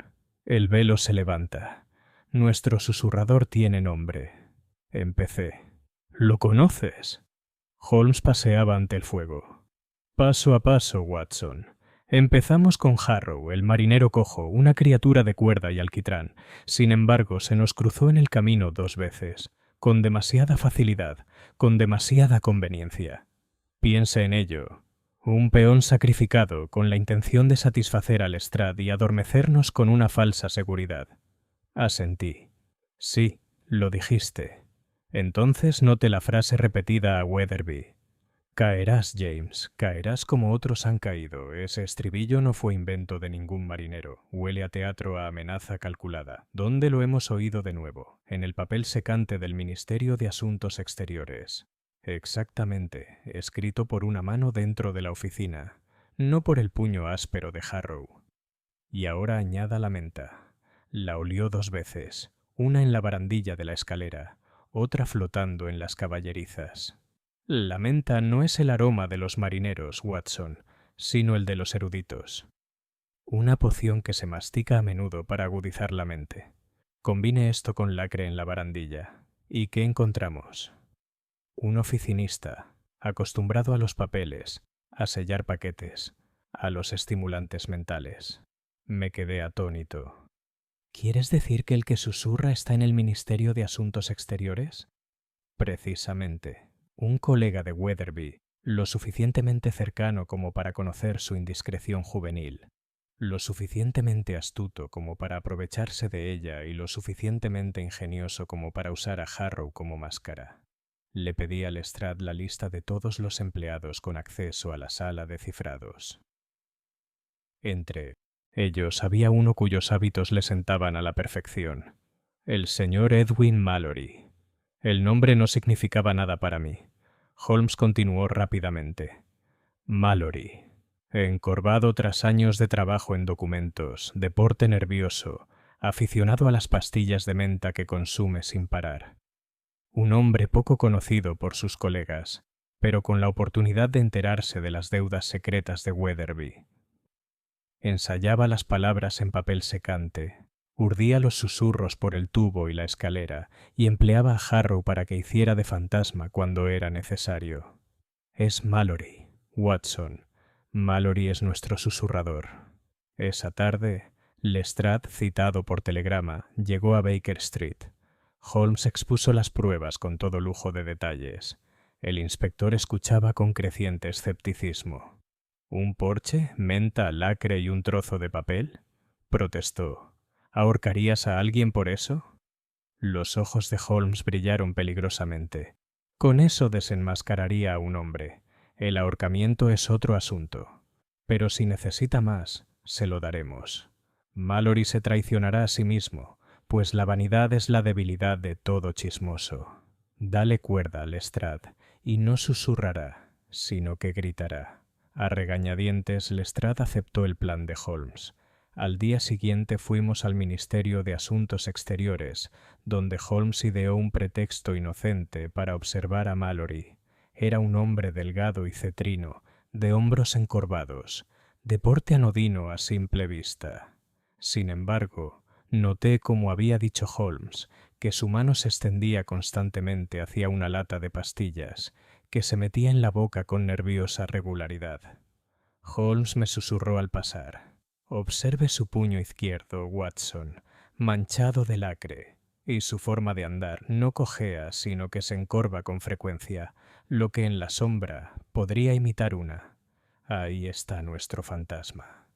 el velo se levanta. Nuestro susurrador tiene nombre». Empecé. «¿Lo conoces?». Holmes paseaba ante el fuego. «Paso a paso, Watson. Empezamos con Harrow, el marinero cojo, una criatura de cuerda y alquitrán. Sin embargo, se nos cruzó en el camino 2 veces, con demasiada facilidad, con demasiada conveniencia. Piense en ello. Un peón sacrificado con la intención de satisfacer al Lestrade y adormecernos con una falsa seguridad. Asentí. Sí, lo dijiste. Entonces noté la frase repetida a Weatherby. Caerás, James, caerás como otros han caído. Ese estribillo no fue invento de ningún marinero. Huele a teatro, a amenaza calculada. ¿Dónde lo hemos oído de nuevo? En el papel secante del Ministerio de Asuntos Exteriores. Exactamente, escrito por una mano dentro de la oficina, no por el puño áspero de Harrow. Y ahora añada la menta. La olió 2 veces, una en la barandilla de la escalera, otra flotando en las caballerizas. La menta no es el aroma de los marineros, Watson, sino el de los eruditos. Una poción que se mastica a menudo para agudizar la mente. Combine esto con lacre en la barandilla. ¿Y qué encontramos? Un oficinista, acostumbrado a los papeles, a sellar paquetes, a los estimulantes mentales. Me quedé atónito. ¿Quieres decir que el que susurra está en el Ministerio de Asuntos Exteriores? Precisamente. Un colega de Weatherby, lo suficientemente cercano como para conocer su indiscreción juvenil, lo suficientemente astuto como para aprovecharse de ella y lo suficientemente ingenioso como para usar a Harrow como máscara. Le pedí a Lestrade la lista de todos los empleados con acceso a la sala de cifrados. Entre ellos había uno cuyos hábitos le sentaban a la perfección, el señor Edwin Mallory. El nombre no significaba nada para mí. Holmes continuó rápidamente. Mallory, encorvado tras años de trabajo en documentos, de porte nervioso, aficionado a las pastillas de menta que consume sin parar. Un hombre poco conocido por sus colegas, pero con la oportunidad de enterarse de las deudas secretas de Weatherby. Ensayaba las palabras en papel secante, urdía los susurros por el tubo y la escalera, y empleaba a Harrow para que hiciera de fantasma cuando era necesario. Es Mallory, Watson. Mallory es nuestro susurrador. Esa tarde, Lestrade, citado por telegrama, llegó a Baker Street. Holmes expuso las pruebas con todo lujo de detalles. El inspector escuchaba con creciente escepticismo. ¿Un porche, menta, lacre y un trozo de papel? Protestó. ¿Ahorcarías a alguien por eso? Los ojos de Holmes brillaron peligrosamente. Con eso desenmascararía a un hombre. El ahorcamiento es otro asunto. Pero si necesita más, se lo daremos. Mallory se traicionará a sí mismo, pues la vanidad es la debilidad de todo chismoso. Dale cuerda, Lestrade, y no susurrará, sino que gritará. A regañadientes, Lestrade aceptó el plan de Holmes. Al día siguiente fuimos al Ministerio de Asuntos Exteriores, donde Holmes ideó un pretexto inocente para observar a Mallory. Era un hombre delgado y cetrino, de hombros encorvados, de porte anodino a simple vista. Sin embargo, noté, como había dicho Holmes, que su mano se extendía constantemente hacia una lata de pastillas, que se metía en la boca con nerviosa regularidad. Holmes me susurró al pasar. Observe su puño izquierdo, Watson, manchado de lacre, y su forma de andar no cojea, sino que se encorva con frecuencia, lo que en la sombra podría imitar una. Ahí está nuestro fantasma.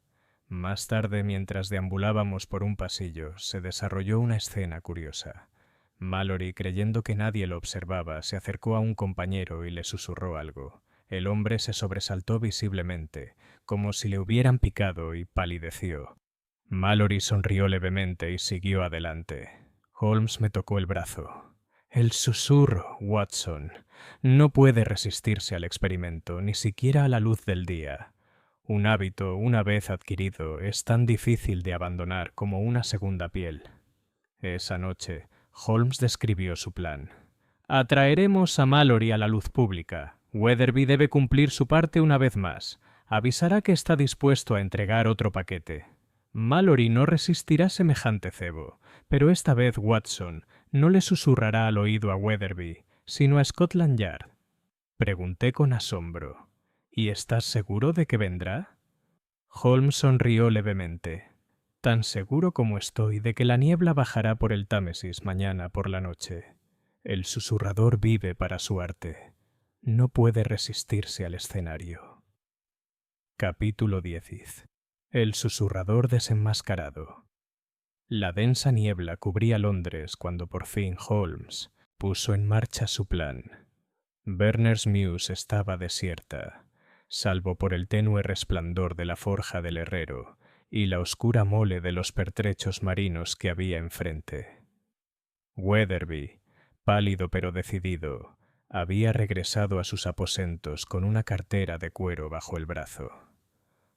Más tarde, mientras deambulábamos por un pasillo, se desarrolló una escena curiosa. Mallory, creyendo que nadie lo observaba, se acercó a un compañero y le susurró algo. El hombre se sobresaltó visiblemente, como si le hubieran picado, y palideció. Mallory sonrió levemente y siguió adelante. Holmes me tocó el brazo. El susurro, Watson, no puede resistirse al experimento, ni siquiera a la luz del día. Un hábito, una vez adquirido, es tan difícil de abandonar como una segunda piel. Esa noche, Holmes describió su plan. Atraeremos a Mallory a la luz pública. Weatherby debe cumplir su parte una vez más. Avisará que está dispuesto a entregar otro paquete. Mallory no resistirá semejante cebo, pero esta vez Watson no le susurrará al oído a Weatherby, sino a Scotland Yard. Pregunté con asombro. ¿Y estás seguro de que vendrá? Holmes sonrió levemente. Tan seguro como estoy de que la niebla bajará por el Támesis mañana por la noche. El susurrador vive para su arte. No puede resistirse al escenario. Capítulo 10. El susurrador desenmascarado. La densa niebla cubría Londres cuando por fin Holmes puso en marcha su plan. Berners Mews estaba desierta, salvo por el tenue resplandor de la forja del herrero y la oscura mole de los pertrechos marinos que había enfrente. Weatherby, pálido pero decidido, había regresado a sus aposentos con una cartera de cuero bajo el brazo.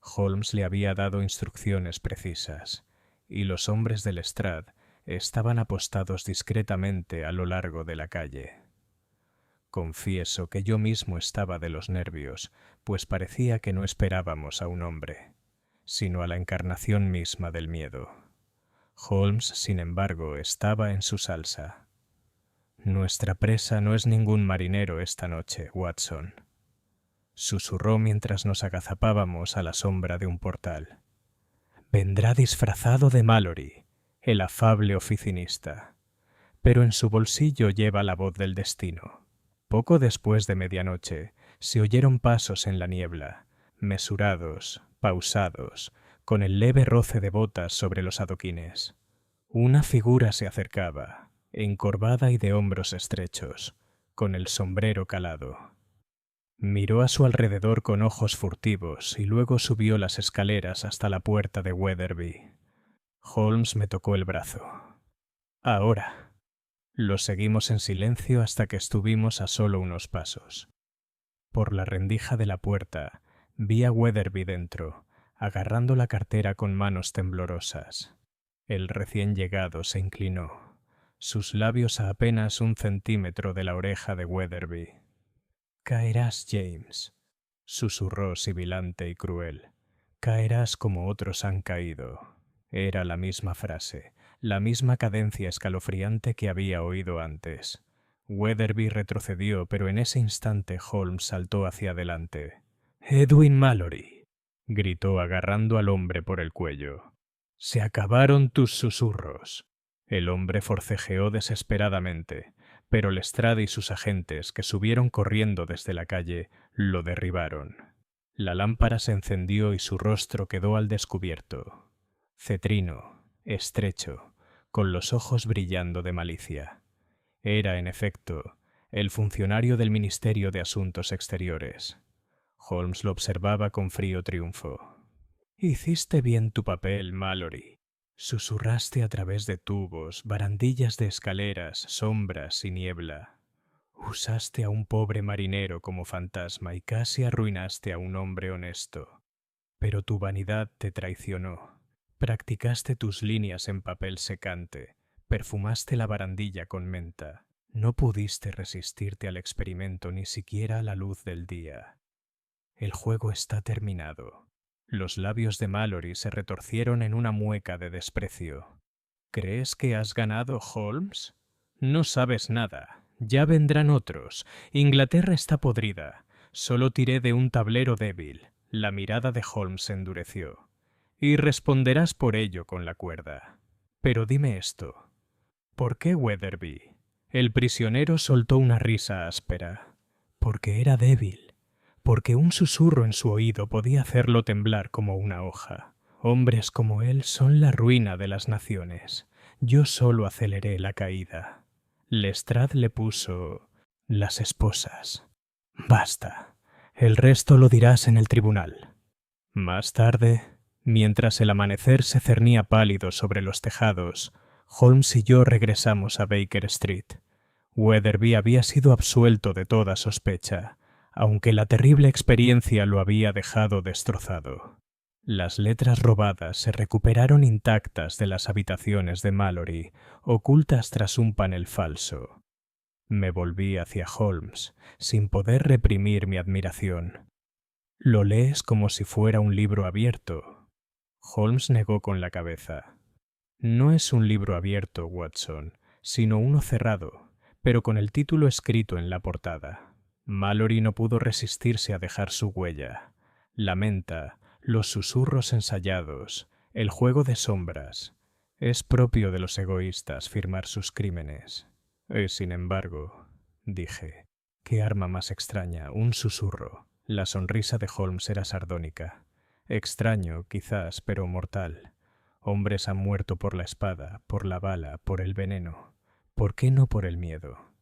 Holmes le había dado instrucciones precisas, y los hombres del Lestrade estaban apostados discretamente a lo largo de la calle. Confieso que yo mismo estaba de los nervios, pues parecía que no esperábamos a un hombre, sino a la encarnación misma del miedo. Holmes, sin embargo, estaba en su salsa. «Nuestra presa no es ningún marinero esta noche, Watson», susurró mientras nos agazapábamos a la sombra de un portal. «Vendrá disfrazado de Mallory, el afable oficinista, pero en su bolsillo lleva la voz del destino». Poco después de medianoche se oyeron pasos en la niebla, mesurados, pausados, con el leve roce de botas sobre los adoquines. Una figura se acercaba, encorvada y de hombros estrechos, con el sombrero calado. Miró a su alrededor con ojos furtivos y luego subió las escaleras hasta la puerta de Weatherby. Holmes me tocó el brazo. «Ahora». Lo seguimos en silencio hasta que estuvimos a solo unos pasos. Por la rendija de la puerta vi a Weatherby dentro, agarrando la cartera con manos temblorosas. El recién llegado se inclinó, sus labios a apenas 1 centímetro de la oreja de Weatherby. «Caerás, James», susurró sibilante y cruel. «Caerás como otros han caído». Era la misma frase, la misma cadencia escalofriante que había oído antes. Weatherby retrocedió, pero en ese instante Holmes saltó hacia adelante. «Edwin Mallory», gritó agarrando al hombre por el cuello. «Se acabaron tus susurros». El hombre forcejeó desesperadamente, pero Lestrade y sus agentes, que subieron corriendo desde la calle, lo derribaron. La lámpara se encendió y su rostro quedó al descubierto. Cetrino, estrecho, con los ojos brillando de malicia. Era, en efecto, el funcionario del Ministerio de Asuntos Exteriores. Holmes lo observaba con frío triunfo. «Hiciste bien tu papel, Mallory. Susurraste a través de tubos, barandillas de escaleras, sombras y niebla. Usaste a un pobre marinero como fantasma y casi arruinaste a un hombre honesto. Pero tu vanidad te traicionó. Practicaste tus líneas en papel secante, perfumaste la barandilla con menta. No pudiste resistirte al experimento ni siquiera a la luz del día. El juego está terminado». Los labios de Mallory se retorcieron en una mueca de desprecio. «¿Crees que has ganado, Holmes? No sabes nada. Ya vendrán otros. Inglaterra está podrida. Solo tiré de un tablero débil». La mirada de Holmes se endureció. «Y responderás por ello con la cuerda. Pero dime esto. ¿Por qué Weatherby?» El prisionero soltó una risa áspera. «Porque era débil. Porque un susurro en su oído podía hacerlo temblar como una hoja. Hombres como él son la ruina de las naciones. Yo solo aceleré la caída». Lestrade le puso las esposas. «Basta. El resto lo dirás en el tribunal». Más tarde, mientras el amanecer se cernía pálido sobre los tejados, Holmes y yo regresamos a Baker Street. Weatherby había sido absuelto de toda sospecha, aunque la terrible experiencia lo había dejado destrozado. Las letras robadas se recuperaron intactas de las habitaciones de Mallory, ocultas tras un panel falso. Me volví hacia Holmes, sin poder reprimir mi admiración. «Lo lees como si fuera un libro abierto». Holmes negó con la cabeza. «No es un libro abierto, Watson, sino uno cerrado, pero con el título escrito en la portada». Mallory no pudo resistirse a dejar su huella. La menta, los susurros ensayados, el juego de sombras. Es propio de los egoístas firmar sus crímenes. Sin embargo, dije, ¿qué arma más extraña? Un susurro. La sonrisa de Holmes era sardónica. Extraño, quizás, pero mortal. Hombres han muerto por la espada, por la bala, por el veneno. ¿Por qué no por el miedo?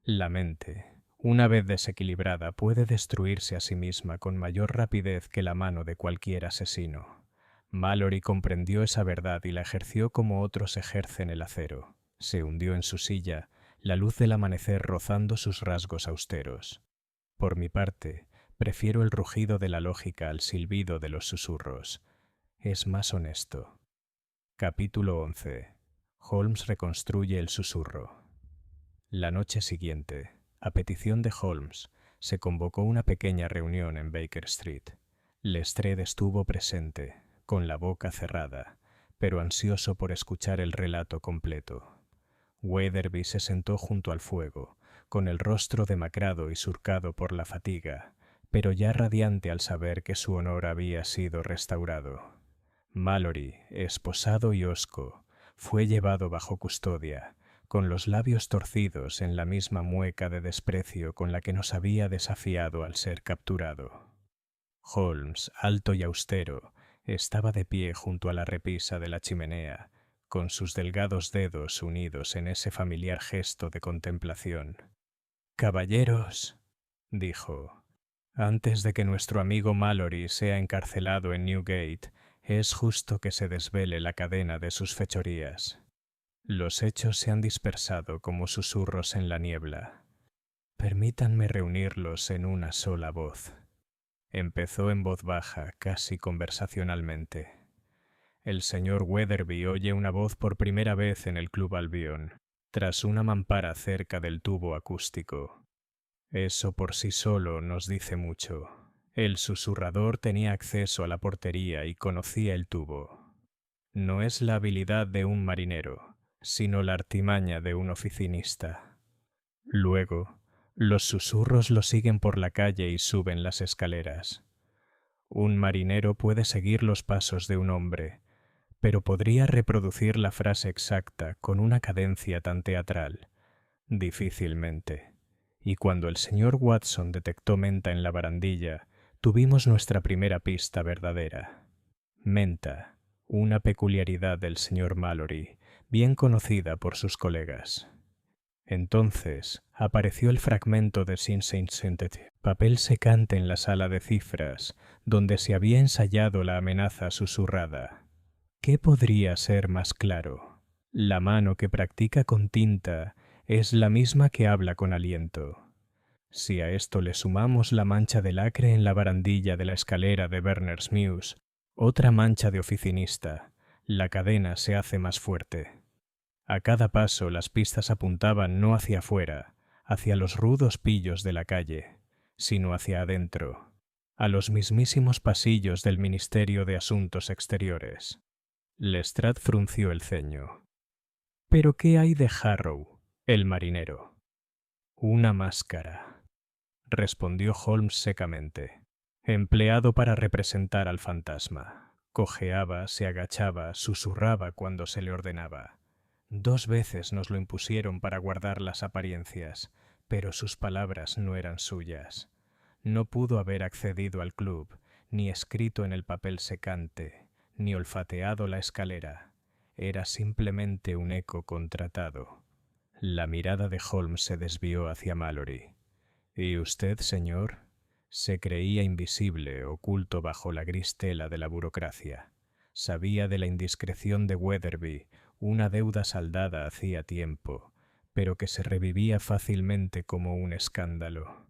La mente, una vez desequilibrada, puede destruirse a sí misma con mayor rapidez que la mano de cualquier asesino. Mallory comprendió esa verdad y la ejerció como otros ejercen el acero. Se hundió en su silla, la luz del amanecer rozando sus rasgos austeros. Por mi parte, prefiero el rugido de la lógica al silbido de los susurros. Es más honesto. Capítulo 11. Holmes reconstruye el susurro. La noche siguiente, a petición de Holmes, se convocó una pequeña reunión en Baker Street. Lestrade estuvo presente, con la boca cerrada, pero ansioso por escuchar el relato completo. Weatherby se sentó junto al fuego, con el rostro demacrado y surcado por la fatiga, pero ya radiante al saber que su honor había sido restaurado. Mallory, esposado y hosco, fue llevado bajo custodia, con los labios torcidos en la misma mueca de desprecio con la que nos había desafiado al ser capturado. Holmes, alto y austero, estaba de pie junto a la repisa de la chimenea, con sus delgados dedos unidos en ese familiar gesto de contemplación. «Caballeros», dijo, «antes de que nuestro amigo Mallory sea encarcelado en Newgate, es justo que se desvele la cadena de sus fechorías. Los hechos se han dispersado como susurros en la niebla. Permítanme reunirlos en una sola voz». Empezó en voz baja, casi conversacionalmente. El señor Weatherby oye una voz por primera vez en el Club Albion, tras una mampara cerca del tubo acústico. Eso por sí solo nos dice mucho. El susurrador tenía acceso a la portería y conocía el tubo. No es la habilidad de un marinero, sino la artimaña de un oficinista. Luego, los susurros lo siguen por la calle y suben las escaleras. Un marinero puede seguir los pasos de un hombre, pero podría reproducir la frase exacta con una cadencia tan teatral. Difícilmente. Y cuando el señor Watson detectó menta en la barandilla, tuvimos nuestra primera pista verdadera. Menta, una peculiaridad del señor Mallory, bien conocida por sus colegas. Entonces apareció el fragmento de Sin Saint Synthetic, papel secante en la sala de cifras, donde se había ensayado la amenaza susurrada. ¿Qué podría ser más claro? La mano que practica con tinta es la misma que habla con aliento. Si a esto le sumamos la mancha de lacre en la barandilla de la escalera de Berners Mews, otra mancha de oficinista, la cadena se hace más fuerte. A cada paso las pistas apuntaban no hacia afuera, hacia los rudos pillos de la calle, sino hacia adentro, a los mismísimos pasillos del Ministerio de Asuntos Exteriores. Lestrade frunció el ceño. «¿Pero qué hay de Harrow, el marinero?» «Una máscara», respondió Holmes secamente. «Empleado para representar al fantasma. Cojeaba, se agachaba, susurraba cuando se le ordenaba. 2 veces nos lo impusieron para guardar las apariencias, pero sus palabras no eran suyas. No pudo haber accedido al club, ni escrito en el papel secante, ni olfateado la escalera. Era simplemente un eco contratado». La mirada de Holmes se desvió hacia Mallory. «¿Y usted, señor?» Se creía invisible, oculto bajo la gris tela de la burocracia. Sabía de la indiscreción de Weatherby, una deuda saldada hacía tiempo, pero que se revivía fácilmente como un escándalo.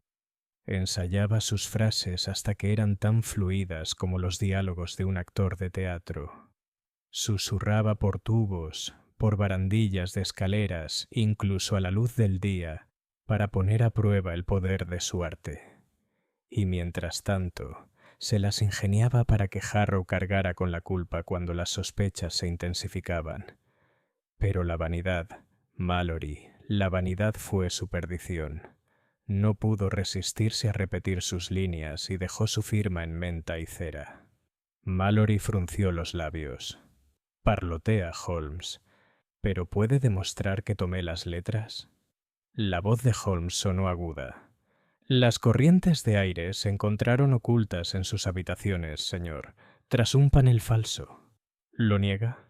Ensayaba sus frases hasta que eran tan fluidas como los diálogos de un actor de teatro. Susurraba por tubos, por barandillas de escaleras, incluso a la luz del día, para poner a prueba el poder de su arte. Y mientras tanto, se las ingeniaba para que Harrow cargara con la culpa cuando las sospechas se intensificaban. Pero la vanidad, Mallory, la vanidad fue su perdición. No pudo resistirse a repetir sus líneas y dejó su firma en menta y cera. Mallory frunció los labios. «Parlotea, Holmes. ¿Pero puede demostrar que tomé las letras?» La voz de Holmes sonó aguda. «Las corrientes de aire se encontraron ocultas en sus habitaciones, señor, tras un panel falso. ¿Lo niega?»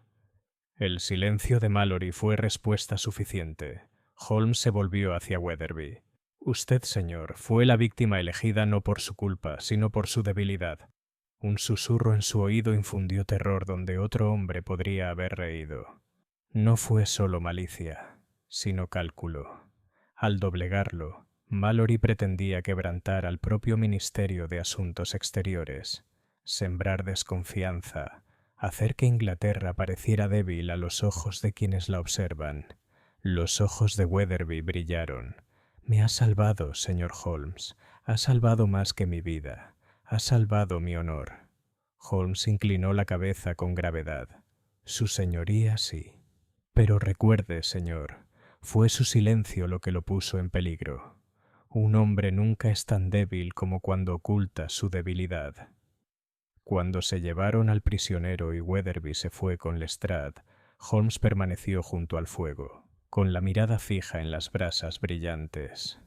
El silencio de Mallory fue respuesta suficiente. Holmes se volvió hacia Weatherby. Usted, señor, fue la víctima elegida no por su culpa, sino por su debilidad. Un susurro en su oído infundió terror donde otro hombre podría haber reído. No fue solo malicia, sino cálculo. Al doblegarlo, Mallory pretendía quebrantar al propio Ministerio de Asuntos Exteriores, sembrar desconfianza, hacer que Inglaterra pareciera débil a los ojos de quienes la observan. Los ojos de Weatherby brillaron. Me ha salvado, señor Holmes. Ha salvado más que mi vida. Ha salvado mi honor. Holmes inclinó la cabeza con gravedad. Su señoría sí. Pero recuerde, señor, fue su silencio lo que lo puso en peligro. Un hombre nunca es tan débil como cuando oculta su debilidad. Cuando se llevaron al prisionero y Weatherby se fue con Lestrade, Holmes permaneció junto al fuego, con la mirada fija en las brasas brillantes.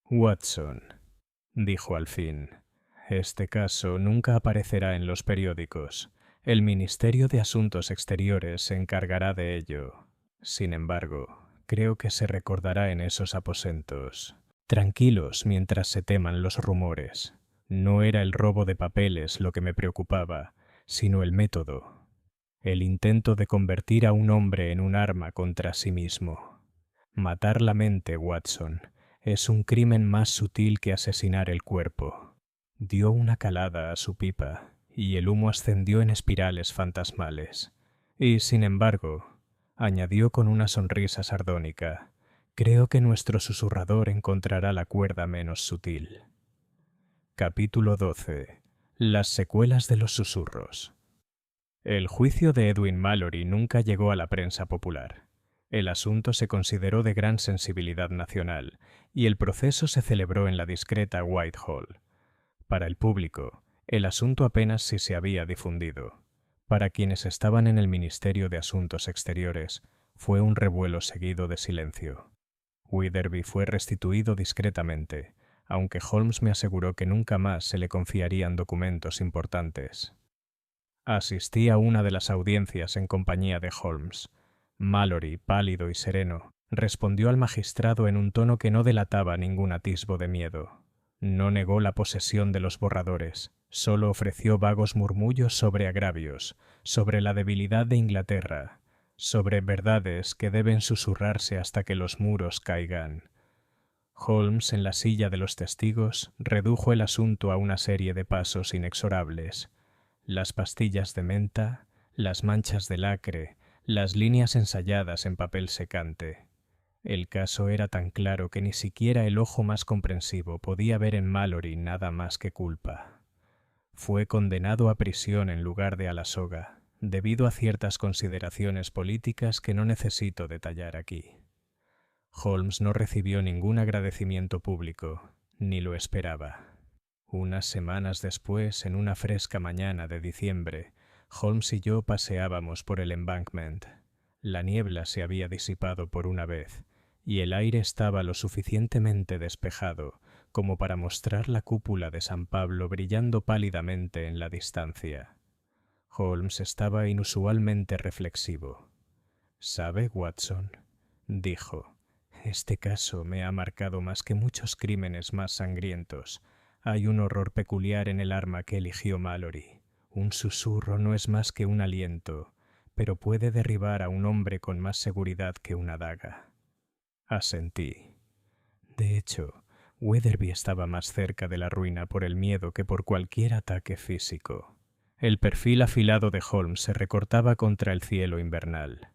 «Watson», dijo al fin, «este caso nunca aparecerá en los periódicos. El Ministerio de Asuntos Exteriores se encargará de ello. Sin embargo, creo que se recordará en esos aposentos. Tranquilos mientras se teman los rumores. No era el robo de papeles lo que me preocupaba, sino el método. El intento de convertir a un hombre en un arma contra sí mismo. Matar la mente, Watson, es un crimen más sutil que asesinar el cuerpo». Dio una calada a su pipa, y el humo ascendió en espirales fantasmales. Y, sin embargo, añadió con una sonrisa sardónica, «creo que nuestro susurrador encontrará la cuerda menos sutil». Capítulo 12. Las secuelas de los susurros. El juicio de Edwin Mallory nunca llegó a la prensa popular. El asunto se consideró de gran sensibilidad nacional, y el proceso se celebró en la discreta Whitehall. Para el público, el asunto apenas si se había difundido. Para quienes estaban en el Ministerio de Asuntos Exteriores, fue un revuelo seguido de silencio. Weatherby fue restituido discretamente, aunque Holmes me aseguró que nunca más se le confiarían documentos importantes. Asistí a una de las audiencias en compañía de Holmes. Mallory, pálido y sereno, respondió al magistrado en un tono que no delataba ningún atisbo de miedo. No negó la posesión de los borradores, solo ofreció vagos murmullos sobre agravios, sobre la debilidad de Inglaterra, sobre verdades que deben susurrarse hasta que los muros caigan. Holmes, en la silla de los testigos, redujo el asunto a una serie de pasos inexorables. Las pastillas de menta, las manchas de lacre, las líneas ensayadas en papel secante. El caso era tan claro que ni siquiera el ojo más comprensivo podía ver en Mallory nada más que culpa. Fue condenado a prisión en lugar de a la soga, debido a ciertas consideraciones políticas que no necesito detallar aquí. Holmes no recibió ningún agradecimiento público, ni lo esperaba. Unas semanas después, en una fresca mañana de diciembre, Holmes y yo paseábamos por el Embankment. La niebla se había disipado por una vez, y el aire estaba lo suficientemente despejado como para mostrar la cúpula de San Pablo brillando pálidamente en la distancia. Holmes estaba inusualmente reflexivo. «¿Sabe, Watson?», dijo, «este caso me ha marcado más que muchos crímenes más sangrientos. Hay un horror peculiar en el arma que eligió Mallory. Un susurro no es más que un aliento, pero puede derribar a un hombre con más seguridad que una daga». Asentí. De hecho, Weatherby estaba más cerca de la ruina por el miedo que por cualquier ataque físico. El perfil afilado de Holmes se recortaba contra el cielo invernal.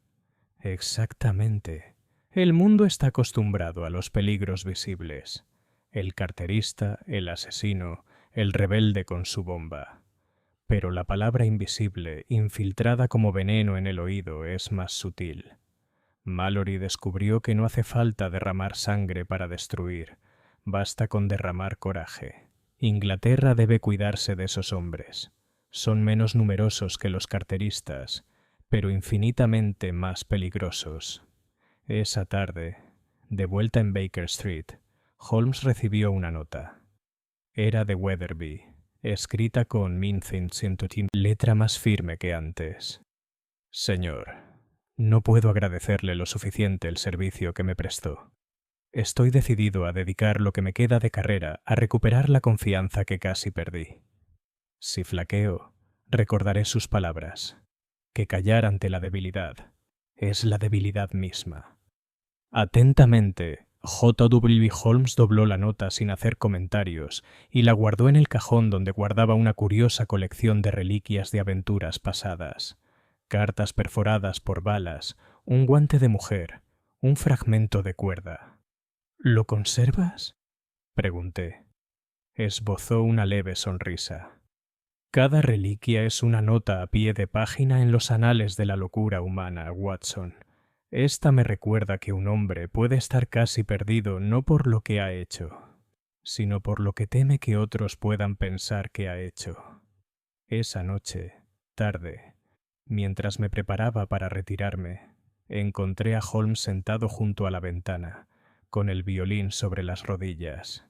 Exactamente. El mundo está acostumbrado a los peligros visibles. El carterista, el asesino, el rebelde con su bomba. Pero la palabra invisible, infiltrada como veneno en el oído, es más sutil. Mallory descubrió que no hace falta derramar sangre para destruir, basta con derramar coraje. Inglaterra debe cuidarse de esos hombres. Son menos numerosos que los carteristas, pero infinitamente más peligrosos. Esa tarde, de vuelta en Baker Street, Holmes recibió una nota. Era de Weatherby, escrita con Mincing letra más firme que antes. «Señor, No puedo agradecerle lo suficiente el servicio que me prestó. Estoy decidido a dedicar lo que me queda de carrera a recuperar la confianza que casi perdí. Si flaqueo, recordaré sus palabras, que callar ante la debilidad es la debilidad misma. Atentamente, J. W. Holmes dobló la nota sin hacer comentarios y la guardó en el cajón donde guardaba una curiosa colección de reliquias de aventuras pasadas, cartas perforadas por balas, un guante de mujer, un fragmento de cuerda. ¿Lo conservas?, pregunté. Esbozó una leve sonrisa. Cada reliquia es una nota a pie de página en los anales de la locura humana, Watson. Esta me recuerda que un hombre puede estar casi perdido no por lo que ha hecho, sino por lo que teme que otros puedan pensar que ha hecho. Esa noche, tarde, mientras me preparaba para retirarme, encontré a Holmes sentado junto a la ventana, con el violín sobre las rodillas.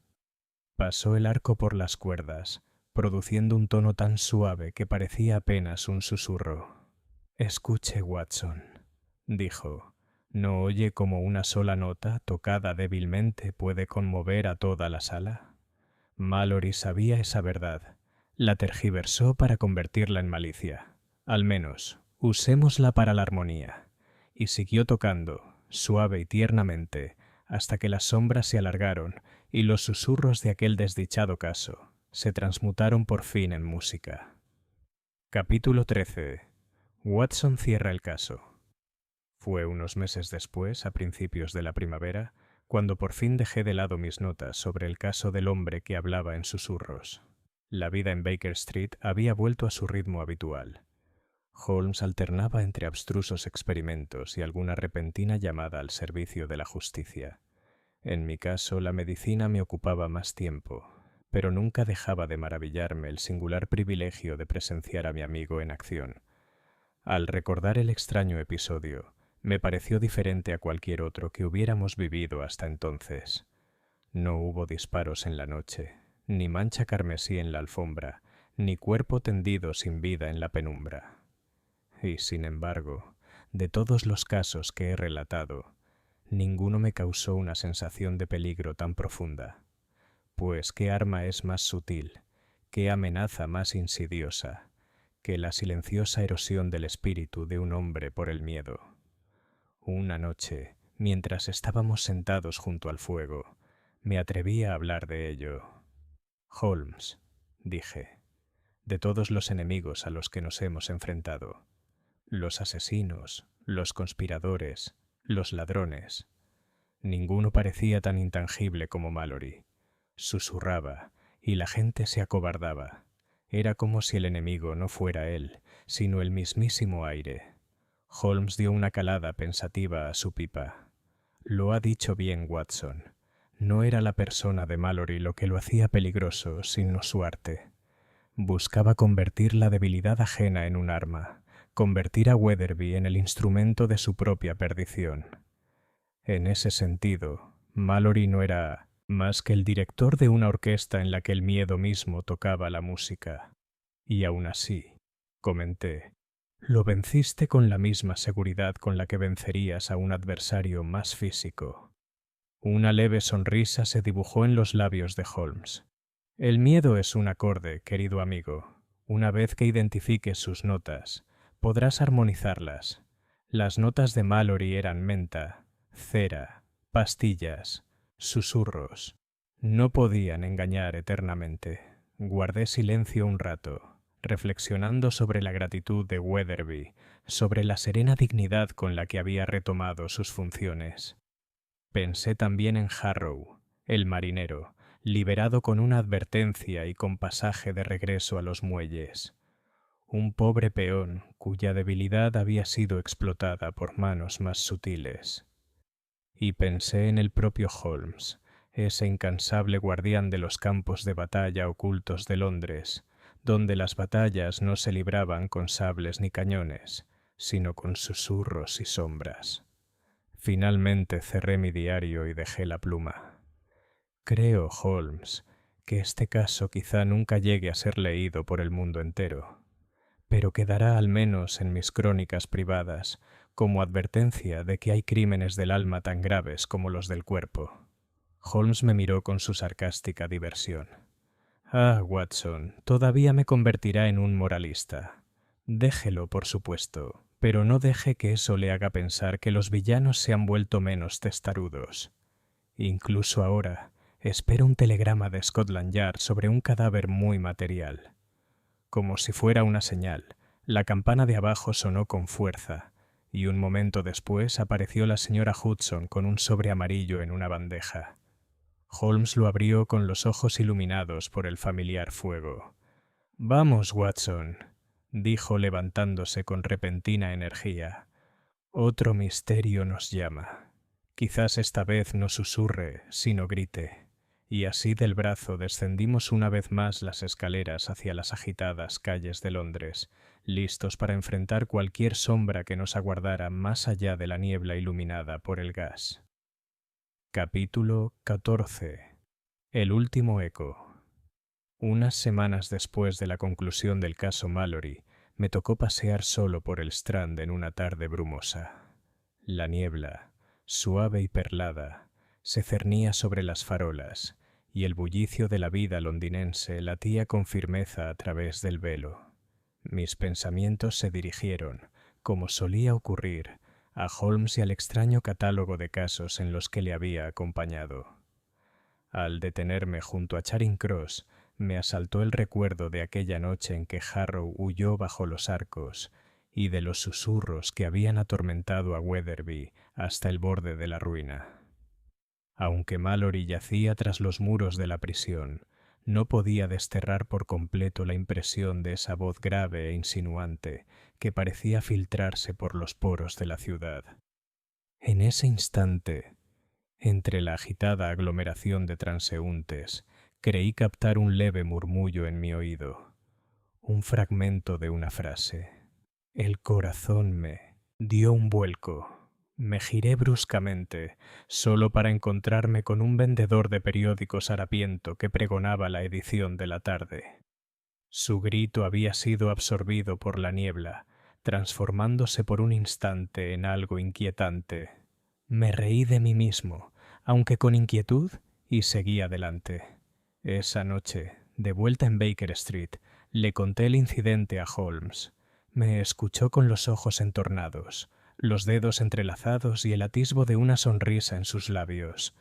Pasó el arco por las cuerdas, produciendo un tono tan suave que parecía apenas un susurro. «Escuche, Watson», dijo. «¿No oye cómo una sola nota, tocada débilmente, puede conmover a toda la sala?» Mallory sabía esa verdad. La tergiversó para convertirla en malicia. Al menos, usémosla para la armonía. Y siguió tocando, suave y tiernamente, hasta que las sombras se alargaron y los susurros de aquel desdichado caso se transmutaron por fin en música. Capítulo 13. Watson cierra el caso. Fue unos meses después, a principios de la primavera, cuando por fin dejé de lado mis notas sobre el caso del hombre que hablaba en susurros. La vida en Baker Street había vuelto a su ritmo habitual. Holmes alternaba entre abstrusos experimentos y alguna repentina llamada al servicio de la justicia. En mi caso, la medicina me ocupaba más tiempo, pero nunca dejaba de maravillarme el singular privilegio de presenciar a mi amigo en acción. Al recordar el extraño episodio, me pareció diferente a cualquier otro que hubiéramos vivido hasta entonces. No hubo disparos en la noche, ni mancha carmesí en la alfombra, ni cuerpo tendido sin vida en la penumbra. Y, sin embargo, de todos los casos que he relatado, ninguno me causó una sensación de peligro tan profunda. Pues, ¿qué arma es más sutil, qué amenaza más insidiosa que la silenciosa erosión del espíritu de un hombre por el miedo? Una noche, mientras estábamos sentados junto al fuego, me atreví a hablar de ello. «Holmes», dije, «de todos los enemigos a los que nos hemos enfrentado, los asesinos, los conspiradores, los ladrones, ninguno parecía tan intangible como Mallory. Susurraba, y la gente se acobardaba. Era como si el enemigo no fuera él, sino el mismísimo aire». Holmes dio una calada pensativa a su pipa. «Lo ha dicho bien, Watson. No era la persona de Mallory lo que lo hacía peligroso, sino su arte. Buscaba convertir la debilidad ajena en un arma, convertir a Weatherby en el instrumento de su propia perdición. En ese sentido, Mallory no era más que el director de una orquesta en la que el miedo mismo tocaba la música. Y aún así», comenté, «lo venciste con la misma seguridad con la que vencerías a un adversario más físico». Una leve sonrisa se dibujó en los labios de Holmes. «El miedo es un acorde, querido amigo. Una vez que identifiques sus notas, podrás armonizarlas. Las notas de Mallory eran menta, cera, pastillas, susurros. No podían engañar eternamente». Guardé silencio un rato, reflexionando sobre la gratitud de Weatherby, sobre la serena dignidad con la que había retomado sus funciones. Pensé también en Harrow, el marinero, liberado con una advertencia y con pasaje de regreso a los muelles. Un pobre peón cuya debilidad había sido explotada por manos más sutiles. Y pensé en el propio Holmes, ese incansable guardián de los campos de batalla ocultos de Londres, donde las batallas no se libraban con sables ni cañones, sino con susurros y sombras. Finalmente cerré mi diario y dejé la pluma. Creo, Holmes, que este caso quizá nunca llegue a ser leído por el mundo entero, pero quedará al menos en mis crónicas privadas como advertencia de que hay crímenes del alma tan graves como los del cuerpo. Holmes me miró con su sarcástica diversión. Ah, Watson, todavía me convertirá en un moralista. Déjelo, por supuesto, pero no deje que eso le haga pensar que los villanos se han vuelto menos testarudos. Incluso ahora, espero un telegrama de Scotland Yard sobre un cadáver muy material. Como si fuera una señal, la campana de abajo sonó con fuerza, y un momento después apareció la señora Hudson con un sobre amarillo en una bandeja. Holmes lo abrió con los ojos iluminados por el familiar fuego. «Vamos, Watson», dijo levantándose con repentina energía. «Otro misterio nos llama. Quizás esta vez no susurre, sino grite». Y así del brazo descendimos una vez más las escaleras hacia las agitadas calles de Londres, listos para enfrentar cualquier sombra que nos aguardara más allá de la niebla iluminada por el gas. Capítulo 14. El último eco. Unas semanas después de la conclusión del caso Mallory, me tocó pasear solo por el Strand en una tarde brumosa. La niebla, suave y perlada, se cernía sobre las farolas, y el bullicio de la vida londinense latía con firmeza a través del velo. Mis pensamientos se dirigieron, como solía ocurrir, a Holmes y al extraño catálogo de casos en los que le había acompañado. Al detenerme junto a Charing Cross, me asaltó el recuerdo de aquella noche en que Harrow huyó bajo los arcos y de los susurros que habían atormentado a Weatherby hasta el borde de la ruina. Aunque Mallory yacía tras los muros de la prisión, no podía desterrar por completo la impresión de esa voz grave e insinuante que parecía filtrarse por los poros de la ciudad. En ese instante, entre la agitada aglomeración de transeúntes, creí captar un leve murmullo en mi oído, un fragmento de una frase. El corazón me dio un vuelco. Me giré bruscamente, solo para encontrarme con un vendedor de periódicos harapiento que pregonaba la edición de la tarde. Su grito había sido absorbido por la niebla, transformándose por un instante en algo inquietante. Me reí de mí mismo, aunque con inquietud, y seguí adelante. Esa noche, de vuelta en Baker Street, le conté el incidente a Holmes. Me escuchó con los ojos entornados, los dedos entrelazados y el atisbo de una sonrisa en sus labios.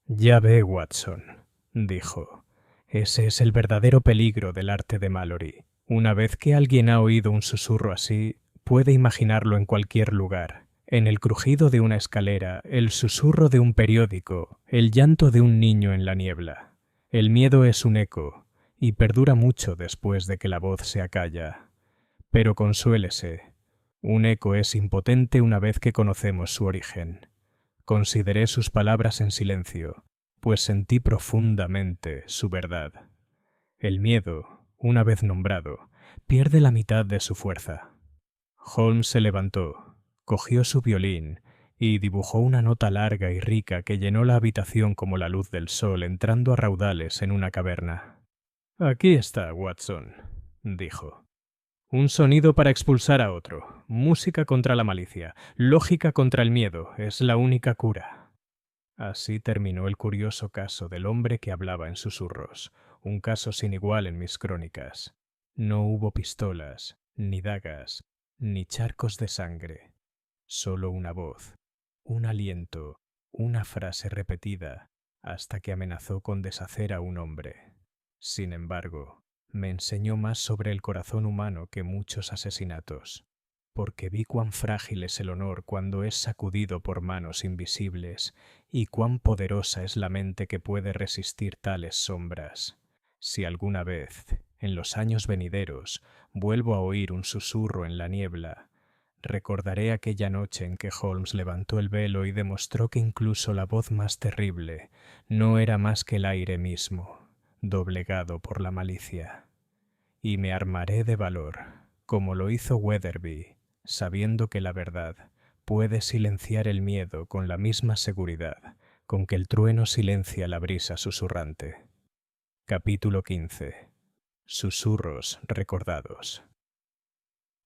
«Ya ve, Watson», dijo, «ese es el verdadero peligro del arte de Mallory. Una vez que alguien ha oído un susurro así, puede imaginarlo en cualquier lugar. En el crujido de una escalera, el susurro de un periódico, el llanto de un niño en la niebla. El miedo es un eco, y perdura mucho después de que la voz se acalla. Pero consuélese. Un eco es impotente una vez que conocemos su origen. Consideré sus palabras en silencio, pues sentí profundamente su verdad. El miedo, una vez nombrado, pierde la mitad de su fuerza». Holmes se levantó, cogió su violín y dibujó una nota larga y rica que llenó la habitación como la luz del sol entrando a raudales en una caverna. «Aquí está, Watson», dijo. «Un sonido para expulsar a otro, música contra la malicia, lógica contra el miedo, es la única cura». Así terminó el curioso caso del hombre que hablaba en susurros, un caso sin igual en mis crónicas. No hubo pistolas, ni dagas, ni charcos de sangre. Solo una voz, un aliento, una frase repetida, hasta que amenazó con deshacer a un hombre. Sin embargo, me enseñó más sobre el corazón humano que muchos asesinatos, porque vi cuán frágil es el honor cuando es sacudido por manos invisibles y cuán poderosa es la mente que puede resistir tales sombras. Si alguna vez, en los años venideros, vuelvo a oír un susurro en la niebla, recordaré aquella noche en que Holmes levantó el velo y demostró que incluso la voz más terrible no era más que el aire mismo, doblegado por la malicia. Y me armaré de valor, como lo hizo Weatherby, sabiendo que la verdad puede silenciar el miedo con la misma seguridad con que el trueno silencia la brisa susurrante. Capítulo 15. Susurros recordados.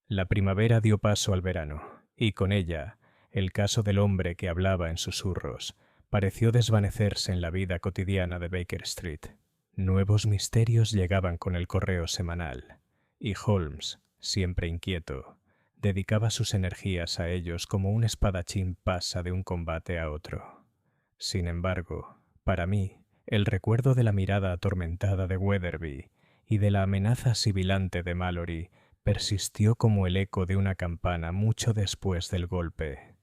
La primavera dio paso al verano, y con ella, el caso del hombre que hablaba en susurros pareció desvanecerse en la vida cotidiana de Baker Street. Nuevos misterios llegaban con el correo semanal, y Holmes, siempre inquieto, dedicaba sus energías a ellos como un espadachín pasa de un combate a otro. Sin embargo, para mí, el recuerdo de la mirada atormentada de Weatherby y de la amenaza sibilante de Mallory persistió como el eco de una campana mucho después del golpe.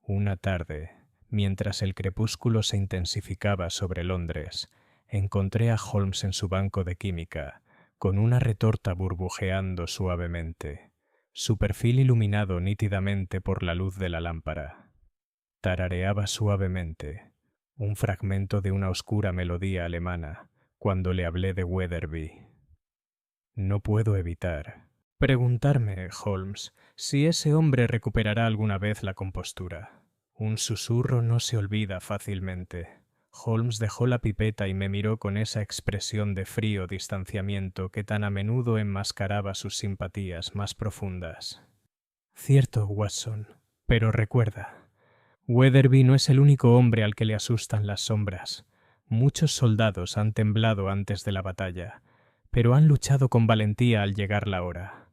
Una tarde, mientras el crepúsculo se intensificaba sobre Londres, encontré a Holmes en su banco de química, con una retorta burbujeando suavemente, su perfil iluminado nítidamente por la luz de la lámpara. Tarareaba suavemente un fragmento de una oscura melodía alemana cuando le hablé de Weatherby. No puedo evitar preguntarme, Holmes, si ese hombre recuperará alguna vez la compostura. Un susurro no se olvida fácilmente. Holmes dejó la pipeta y me miró con esa expresión de frío distanciamiento que tan a menudo enmascaraba sus simpatías más profundas. Cierto, Watson, pero recuerda, Weatherby no es el único hombre al que le asustan las sombras. Muchos soldados han temblado antes de la batalla, pero han luchado con valentía al llegar la hora.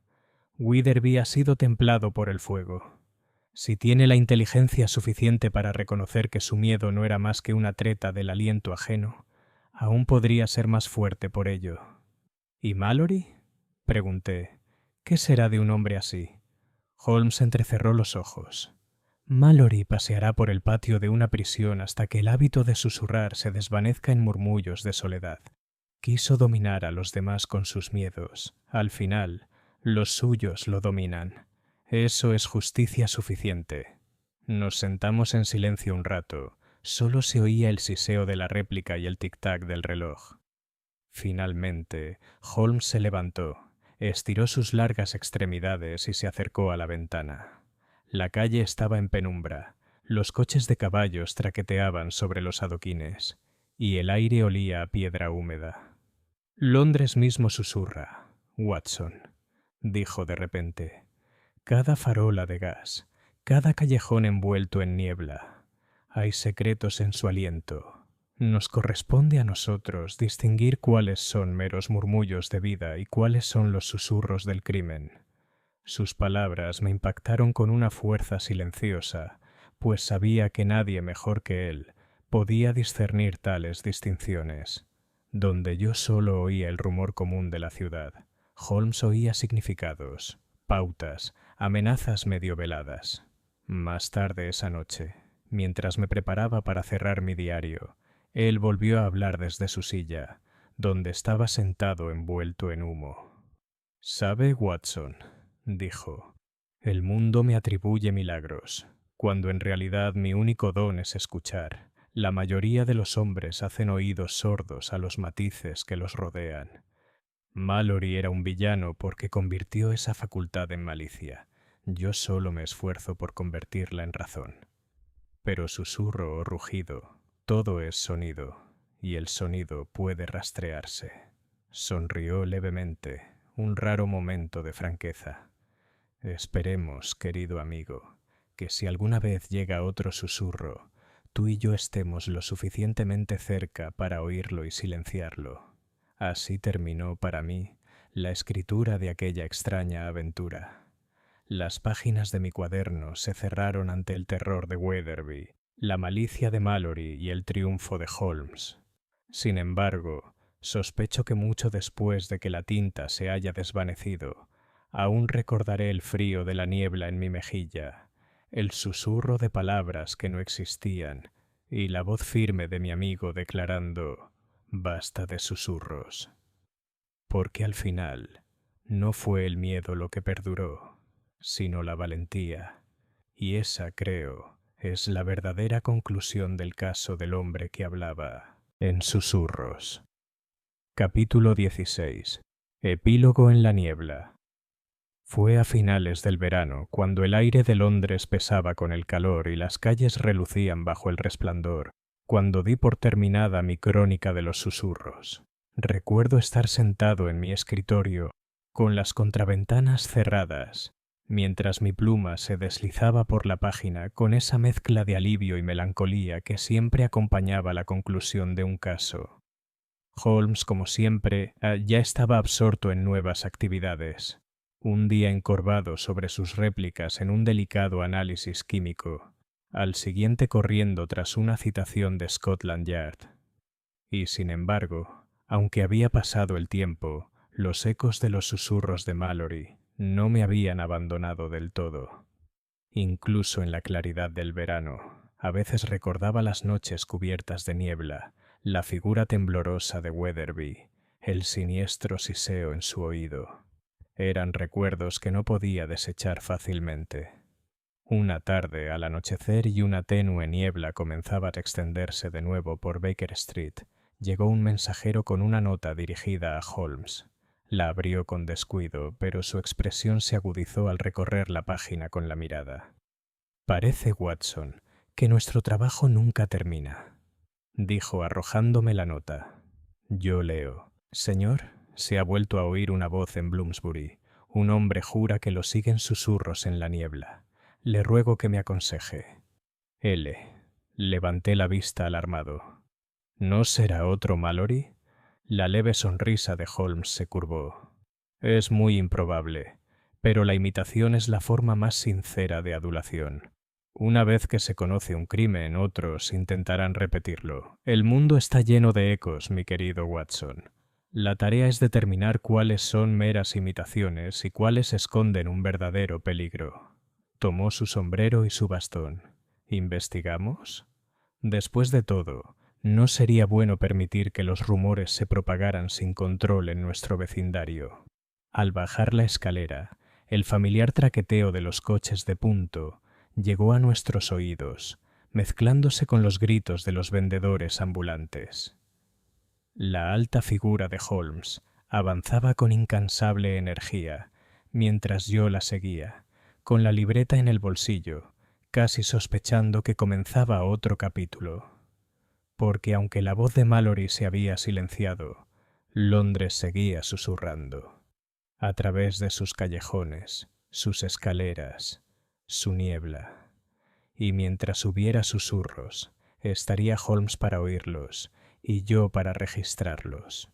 Weatherby ha sido templado por el fuego. Si tiene la inteligencia suficiente para reconocer que su miedo no era más que una treta del aliento ajeno, aún podría ser más fuerte por ello. ¿Y Mallory? Pregunté. ¿Qué será de un hombre así? Holmes entrecerró los ojos. Mallory paseará por el patio de una prisión hasta que el hábito de susurrar se desvanezca en murmullos de soledad. Quiso dominar a los demás con sus miedos. Al final, los suyos lo dominan. Eso es justicia suficiente. Nos sentamos en silencio un rato. Solo se oía el siseo de la réplica y el tic-tac del reloj. Finalmente, Holmes se levantó, estiró sus largas extremidades y se acercó a la ventana. La calle estaba en penumbra, los coches de caballos traqueteaban sobre los adoquines, y el aire olía a piedra húmeda. Londres mismo susurra, Watson, dijo de repente. Cada farola de gas, cada callejón envuelto en niebla. Hay secretos en su aliento. Nos corresponde a nosotros distinguir cuáles son meros murmullos de vida y cuáles son los susurros del crimen. Sus palabras me impactaron con una fuerza silenciosa, pues sabía que nadie mejor que él podía discernir tales distinciones. Donde yo solo oía el rumor común de la ciudad, Holmes oía significados, pautas, amenazas medio veladas. Más tarde esa noche, mientras me preparaba para cerrar mi diario, él volvió a hablar desde su silla, donde estaba sentado envuelto en humo. «¿Sabe, Watson?», dijo, «el mundo me atribuye milagros, cuando en realidad mi único don es escuchar. La mayoría de los hombres hacen oídos sordos a los matices que los rodean. Mallory era un villano porque convirtió esa facultad en malicia. Yo solo me esfuerzo por convertirla en razón. Pero susurro o rugido, todo es sonido, y el sonido puede rastrearse». Sonrió levemente, un raro momento de franqueza. «Esperemos, querido amigo, que si alguna vez llega otro susurro, tú y yo estemos lo suficientemente cerca para oírlo y silenciarlo». Así terminó para mí la escritura de aquella extraña aventura. Las páginas de mi cuaderno se cerraron ante el terror de Weatherby, la malicia de Mallory y el triunfo de Holmes. Sin embargo, sospecho que mucho después de que la tinta se haya desvanecido, aún recordaré el frío de la niebla en mi mejilla, el susurro de palabras que no existían y la voz firme de mi amigo declarando «Basta de susurros». Porque al final no fue el miedo lo que perduró, sino la valentía, y esa, creo, es la verdadera conclusión del caso del hombre que hablaba en susurros. Capítulo 16. Epílogo en la niebla. Fue a finales del verano, cuando el aire de Londres pesaba con el calor y las calles relucían bajo el resplandor, cuando di por terminada mi crónica de los susurros. Recuerdo estar sentado en mi escritorio, con las contraventanas cerradas, mientras mi pluma se deslizaba por la página con esa mezcla de alivio y melancolía que siempre acompañaba la conclusión de un caso. Holmes, como siempre, ya estaba absorto en nuevas actividades. Un día encorvado sobre sus réplicas en un delicado análisis químico, al siguiente corriendo tras una citación de Scotland Yard. Y, sin embargo, aunque había pasado el tiempo, los ecos de los susurros de Mallory no me habían abandonado del todo. Incluso en la claridad del verano, a veces recordaba las noches cubiertas de niebla, la figura temblorosa de Weatherby, el siniestro siseo en su oído. Eran recuerdos que no podía desechar fácilmente. Una tarde, al anochecer y una tenue niebla comenzaba a extenderse de nuevo por Baker Street, llegó un mensajero con una nota dirigida a Holmes. La abrió con descuido, pero su expresión se agudizó al recorrer la página con la mirada. «Parece, Watson, que nuestro trabajo nunca termina», dijo arrojándome la nota. Yo leo. «Señor, se ha vuelto a oír una voz en Bloomsbury. Un hombre jura que lo siguen susurros en la niebla. Le ruego que me aconseje». L. Levanté la vista alarmado. «¿No será otro Mallory?» La leve sonrisa de Holmes se curvó. «Es muy improbable, pero la imitación es la forma más sincera de adulación. Una vez que se conoce un crimen, otros intentarán repetirlo. El mundo está lleno de ecos, mi querido Watson. La tarea es determinar cuáles son meras imitaciones y cuáles esconden un verdadero peligro». Tomó su sombrero y su bastón. «¿Investigamos? Después de todo, no sería bueno permitir que los rumores se propagaran sin control en nuestro vecindario». Al bajar la escalera, el familiar traqueteo de los coches de punto llegó a nuestros oídos, mezclándose con los gritos de los vendedores ambulantes. La alta figura de Holmes avanzaba con incansable energía, mientras yo la seguía, con la libreta en el bolsillo, casi sospechando que comenzaba otro capítulo. Porque aunque la voz de Mallory se había silenciado, Londres seguía susurrando. A través de sus callejones, sus escaleras, su niebla. Y mientras hubiera susurros, estaría Holmes para oírlos y yo para registrarlos.